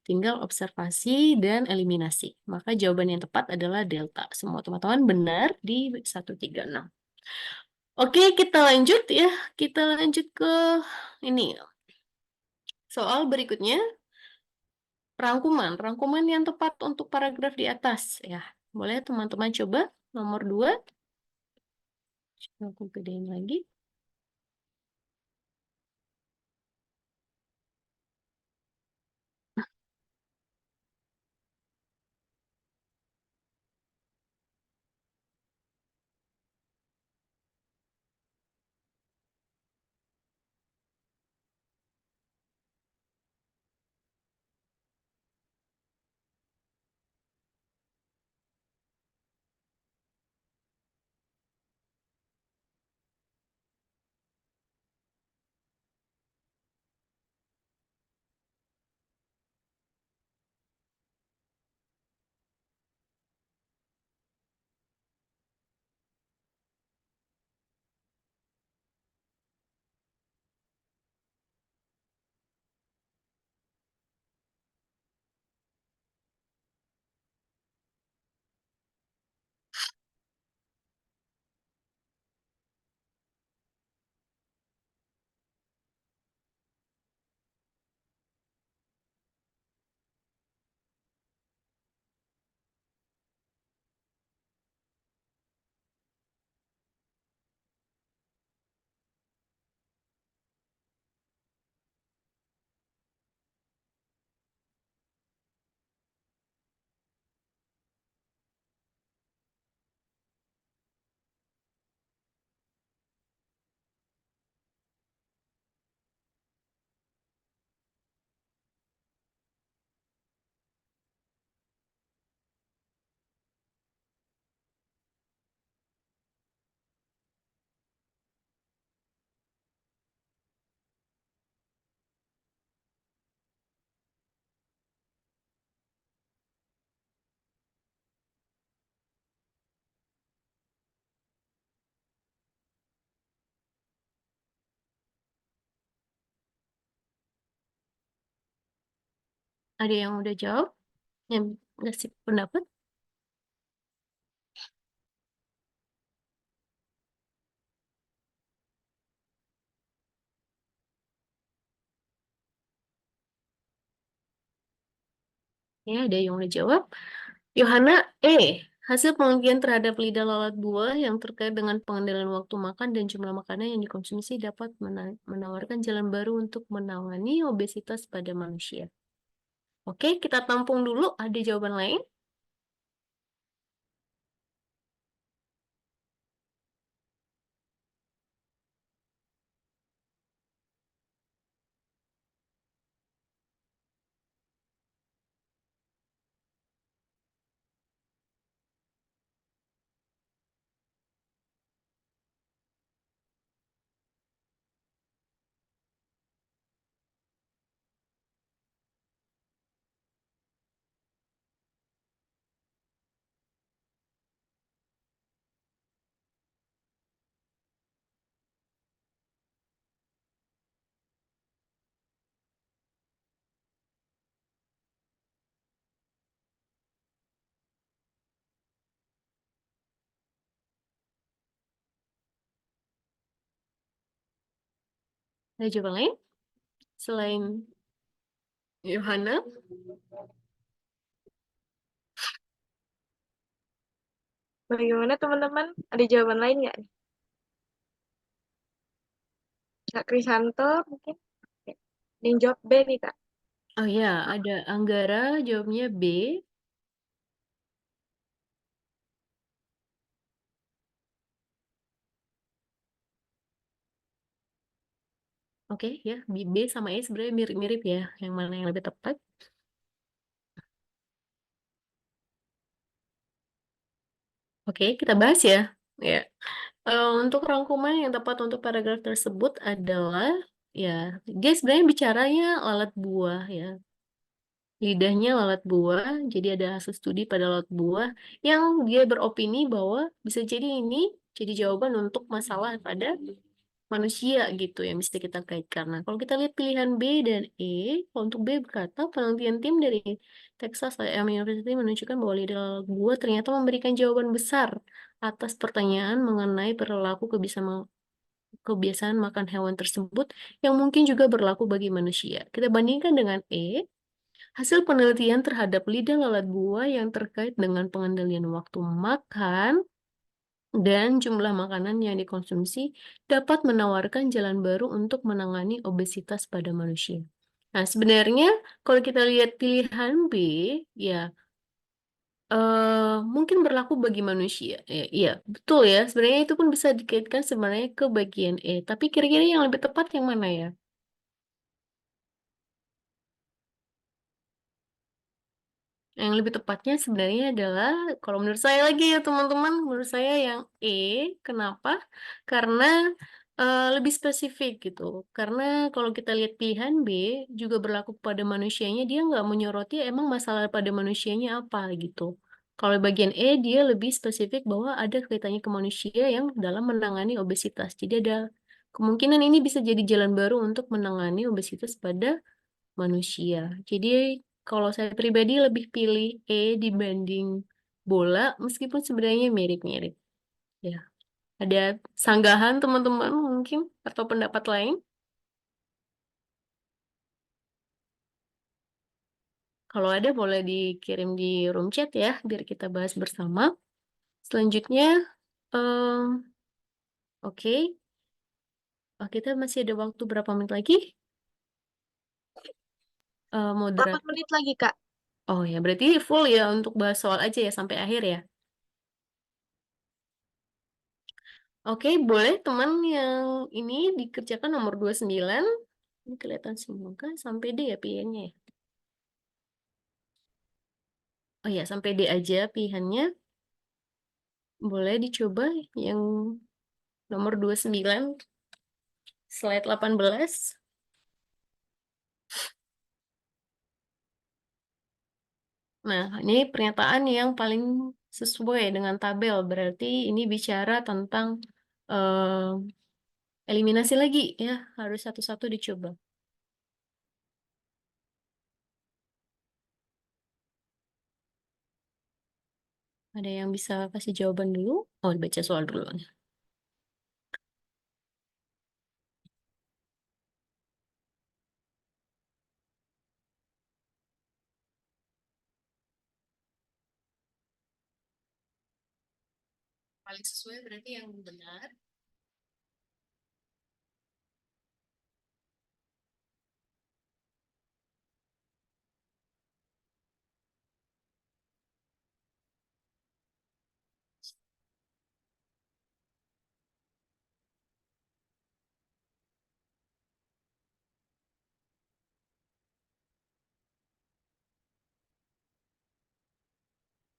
S2: tinggal observasi dan eliminasi. Maka jawaban yang tepat adalah delta. Semua teman-teman benar di 136. Oke, kita lanjut ya. Kita lanjut ke ini. Soal berikutnya, rangkuman. Rangkuman yang tepat untuk paragraf di atas. Ya, boleh teman-teman coba. Nomor 2. Coba aku gedein lagi. Ada yang udah jawab? Yang ngasih pendapat? Ya, ada yang udah jawab. Yohana hasil penelitian terhadap lidah lalat buah yang terkait dengan pengendalian waktu makan dan jumlah makanan yang dikonsumsi dapat menawarkan jalan baru untuk menangani obesitas pada manusia. Oke, kita tampung dulu. Ada jawaban lain? Ada jawaban lain? Selain Yohana?
S1: Bagaimana teman-teman? Ada jawaban lain nggak nih? Kak Krisanto mungkin? Oke. Ada yang jawab B nih, Kak.
S2: Oh ya, ada Anggara jawabnya B. Oke, ya, B sama E sebenarnya mirip-mirip ya. Yang mana yang lebih tepat? Oke, kita bahas ya. Ya. Untuk rangkuman yang tepat untuk paragraf tersebut adalah ya, dia sebenarnya bicaranya lalat buah ya. Lidahnya lalat buah, jadi ada hasil studi pada lalat buah yang dia beropini bahwa bisa jadi ini jadi jawaban untuk masalah pada manusia gitu yang bisa kita kaitkan. Nah, kalau kita lihat pilihan B dan E, kalau untuk B berkata penelitian tim dari Texas A&M University menunjukkan bahwa lidah lalat buah ternyata memberikan jawaban besar atas pertanyaan mengenai perilaku kebiasaan makan hewan tersebut yang mungkin juga berlaku bagi manusia. Kita bandingkan dengan E, hasil penelitian terhadap lidah lalat buah yang terkait dengan pengendalian waktu makan dan jumlah makanan yang dikonsumsi dapat menawarkan jalan baru untuk menangani obesitas pada manusia. Nah, sebenarnya kalau kita lihat pilihan B, ya mungkin berlaku bagi manusia. Ya, iya, betul ya. Sebenarnya itu pun bisa dikaitkan sebenarnya ke bagian E. Tapi kira-kira yang lebih tepat yang mana ya? Yang lebih tepatnya sebenarnya adalah, kalau menurut saya lagi ya teman-teman, menurut saya yang E. Kenapa? Karena lebih spesifik gitu. Karena kalau kita lihat pilihan B, juga berlaku pada manusianya, dia nggak menyoroti emang masalah pada manusianya apa gitu. Kalau bagian E, dia lebih spesifik bahwa ada kaitannya ke manusia yang dalam menangani obesitas. Jadi ada kemungkinan ini bisa jadi jalan baru untuk menangani obesitas pada manusia. Jadi kalau saya pribadi lebih pilih E dibanding bola, meskipun sebenarnya mirip-mirip. Ya, ada sanggahan teman-teman mungkin atau pendapat lain? Kalau ada boleh dikirim di room chat ya, biar kita bahas bersama. Selanjutnya, em, oke, kita masih ada waktu berapa menit lagi?
S1: 8
S2: Moderator.
S1: menit lagi, Kak.
S2: Oh ya, berarti full ya untuk bahas soal aja ya sampai akhir ya. Oke, boleh teman yang ini dikerjakan nomor 29. Ini kelihatan semua kan sampai D ya pilihannya ya. Oh ya, sampai D aja pilihannya. Boleh dicoba yang nomor 29, slide 18. Nah, ini pernyataan yang paling sesuai dengan tabel. Berarti ini bicara tentang eliminasi lagi ya. Harus satu-satu dicoba. Ada yang bisa kasih jawaban dulu? Oh, baca soal dulu. Paling sesuai berarti yang benar.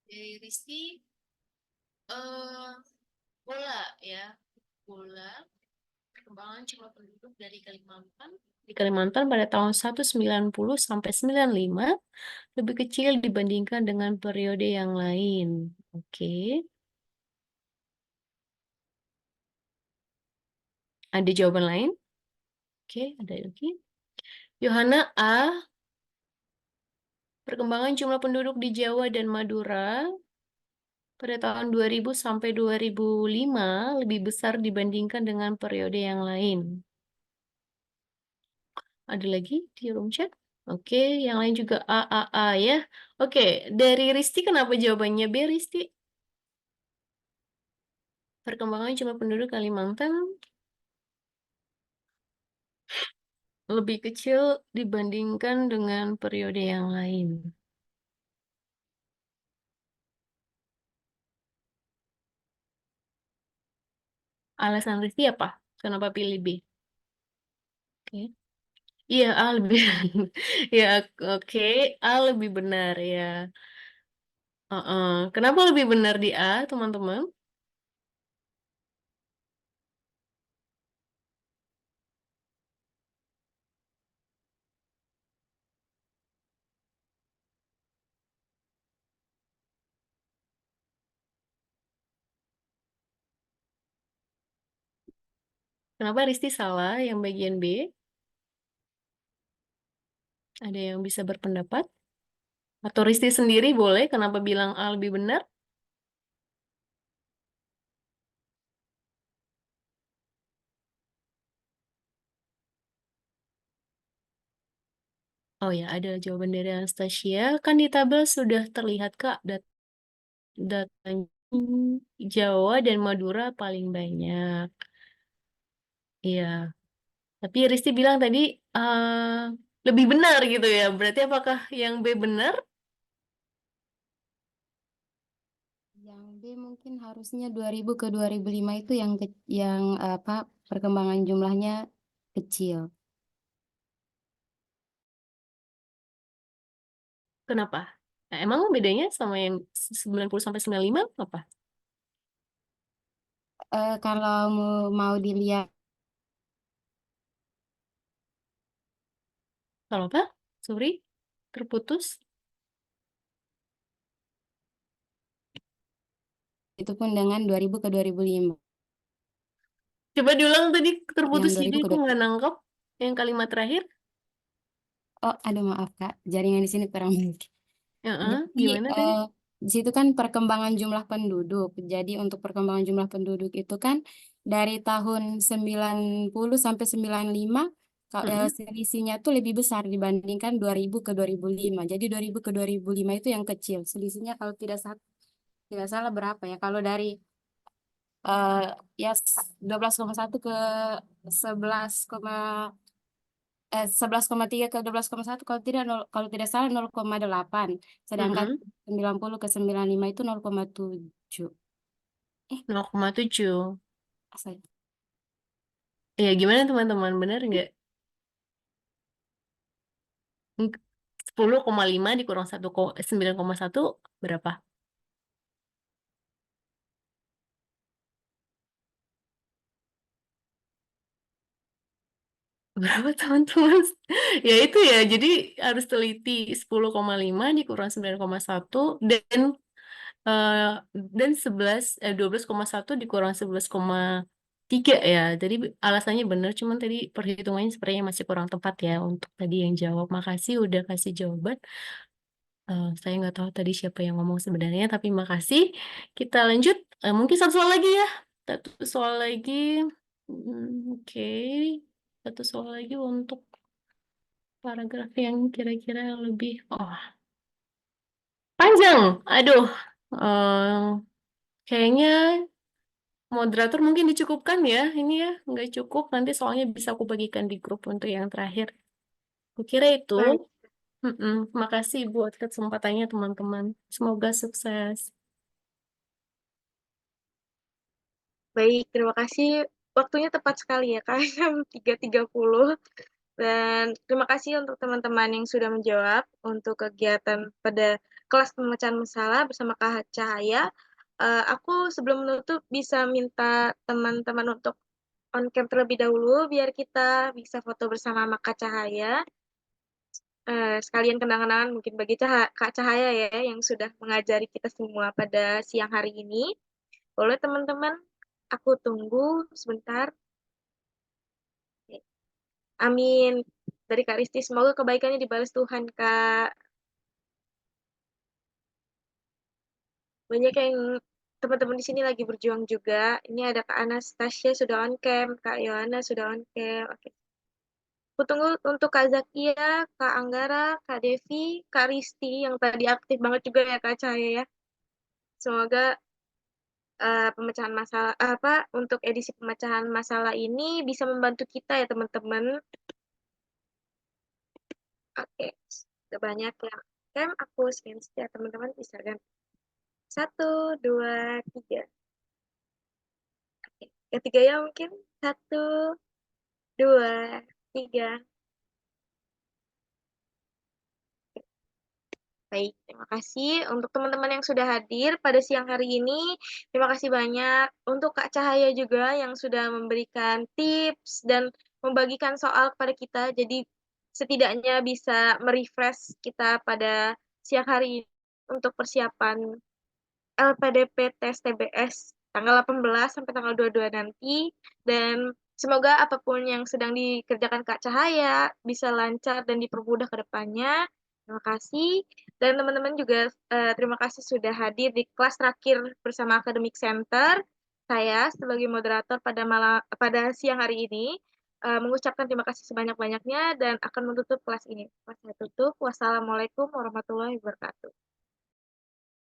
S2: Dari Risti, eh bola ya. Bola, perkembangan jumlah penduduk dari Kalimantan. Di Kalimantan pada tahun 190 sampai 95 lebih kecil dibandingkan dengan periode yang lain. Oke. Ada jawaban lain? Oke, ada lagi. Yohana A. Perkembangan jumlah penduduk di Jawa dan Madura pada tahun 2000 sampai 2005 lebih besar dibandingkan dengan periode yang lain. Ada lagi di room chat? Oke, yang lain juga A ya. Oke, dari Risti kenapa jawabannya B, Risti? Perkembangan jumlah penduduk Kalimantan lebih kecil dibandingkan dengan periode yang lain. Alasan Risti apa? Kenapa pilih B? Oke. Iya, A lebih ya, oke, A lebih benar ya. Kenapa lebih benar di A, teman-teman? Kenapa Risti salah yang bagian B? Ada yang bisa berpendapat? Atau Risti sendiri boleh, kenapa bilang A lebih benar? Oh ya, ada jawaban dari Anastasia. Kan di tabel sudah terlihat, Kak, datanya Jawa dan Madura paling banyak. Iya, tapi Risti bilang tadi lebih benar gitu ya. Berarti apakah yang B benar?
S4: Yang B mungkin harusnya 2000 ke 2005 itu yang apa perkembangan jumlahnya kecil.
S2: Kenapa? Nah, emang bedanya sama yang 90 sampai 95 apa?
S4: Kalau mau dilihat
S2: Kalau apa? Sorry, terputus.
S4: itu pun dengan 2000 ke 2005.
S2: Coba diulang tadi
S4: Yang
S2: terputus, jadi
S4: 2000 ke
S2: aku nggak nangkep yang kalimat terakhir.
S4: Oh, aduh maaf Kak, jaringan di sini kurang baik. Jadi
S2: Gimana tadi?
S4: di situ kan perkembangan jumlah penduduk. Jadi untuk perkembangan jumlah penduduk itu kan dari tahun 90 sampai 95
S2: Mm-mm.
S4: selisihnya tuh lebih besar dibandingkan 2000 ke 2005. Jadi 2000 ke 2005 itu yang kecil. Selisihnya kalau tidak salah berapa ya? Kalau dari eh, ya 12,1 ke 11,3 ke 12,1 kalau tidak salah 0,8, sedangkan
S2: Mm-mm.
S4: 90 ke 95 itu 0,7.
S2: 0,7.
S4: Asal-
S2: Ya, gimana teman-teman? Benar nggak? 10,5 dikurang 9,1 berapa? Berapa teman-teman? Ya itu ya, jadi harus teliti 10,5 dikurang 9,1 eh, dan 12,1 dikurang 11,3 ya. Jadi alasannya benar, cuman tadi perhitungannya sepertinya masih kurang tepat ya untuk tadi yang jawab. Makasih udah kasih jawaban. Saya nggak tahu tadi siapa yang ngomong sebenarnya, tapi makasih. Kita lanjut. Mungkin satu soal lagi ya. Satu soal lagi. Oke. Satu soal lagi untuk paragraf yang kira-kira lebih. Oh, panjang. Aduh. Eh, Kayaknya moderator mungkin dicukupkan ya. Ini ya, nggak cukup. Nanti soalnya bisa aku bagikan di grup untuk yang terakhir. Kukira itu.
S1: Baik,
S2: Makasih buat kesempatannya teman-teman. Semoga sukses.
S1: baik, terima kasih. Waktunya tepat sekali ya, Kak, jam 3.30. Dan terima kasih untuk teman-teman yang sudah menjawab untuk kegiatan pada kelas pemecahan masalah bersama Kak Cahaya. Aku sebelum menutup bisa minta teman-teman untuk on cam terlebih dahulu biar kita bisa foto bersama sama Kak Cahaya. Sekalian kenang-kenangan mungkin bagi Kak Cahaya ya yang sudah mengajari kita semua pada siang hari ini. Boleh teman-teman, aku tunggu sebentar. Amin. Dari Kak Risti, semoga kebaikannya dibalas Tuhan, Kak. Banyak yang teman-teman di sini lagi berjuang juga. Ini ada Kak Anastasia sudah on cam, Kak Yohana sudah on cam. Oke. Aku tunggu untuk Kak Zakia, Kak Anggara, Kak Devi, Kak Risti yang tadi aktif banget juga ya Kak Cahaya ya. Semoga pemecahan masalah untuk edisi pemecahan masalah ini bisa membantu kita ya teman-teman. Oke, sudah banyak yang cam, aku scan ya teman-teman bisa kan. 1, 2, 3. Oke, ketiga ya mungkin 1, 2, 3. Baik, terima kasih untuk teman-teman yang sudah hadir pada siang hari ini. Terima kasih banyak untuk Kak Cahaya juga yang sudah memberikan tips dan membagikan soal kepada kita. Jadi setidaknya bisa merefresh kita pada siang hari ini untuk persiapan LPDP tes TBS tanggal 18 sampai tanggal 22 nanti. Dan semoga apapun yang sedang dikerjakan Kak Cahaya bisa lancar dan dipermudah ke depannya. Terima kasih. Dan teman-teman juga terima kasih sudah hadir di kelas terakhir bersama Academic Center. Saya sebagai moderator pada siang hari ini mengucapkan terima kasih sebanyak-banyaknya dan akan menutup kelas ini. Saya tutup. Wassalamualaikum warahmatullahi wabarakatuh.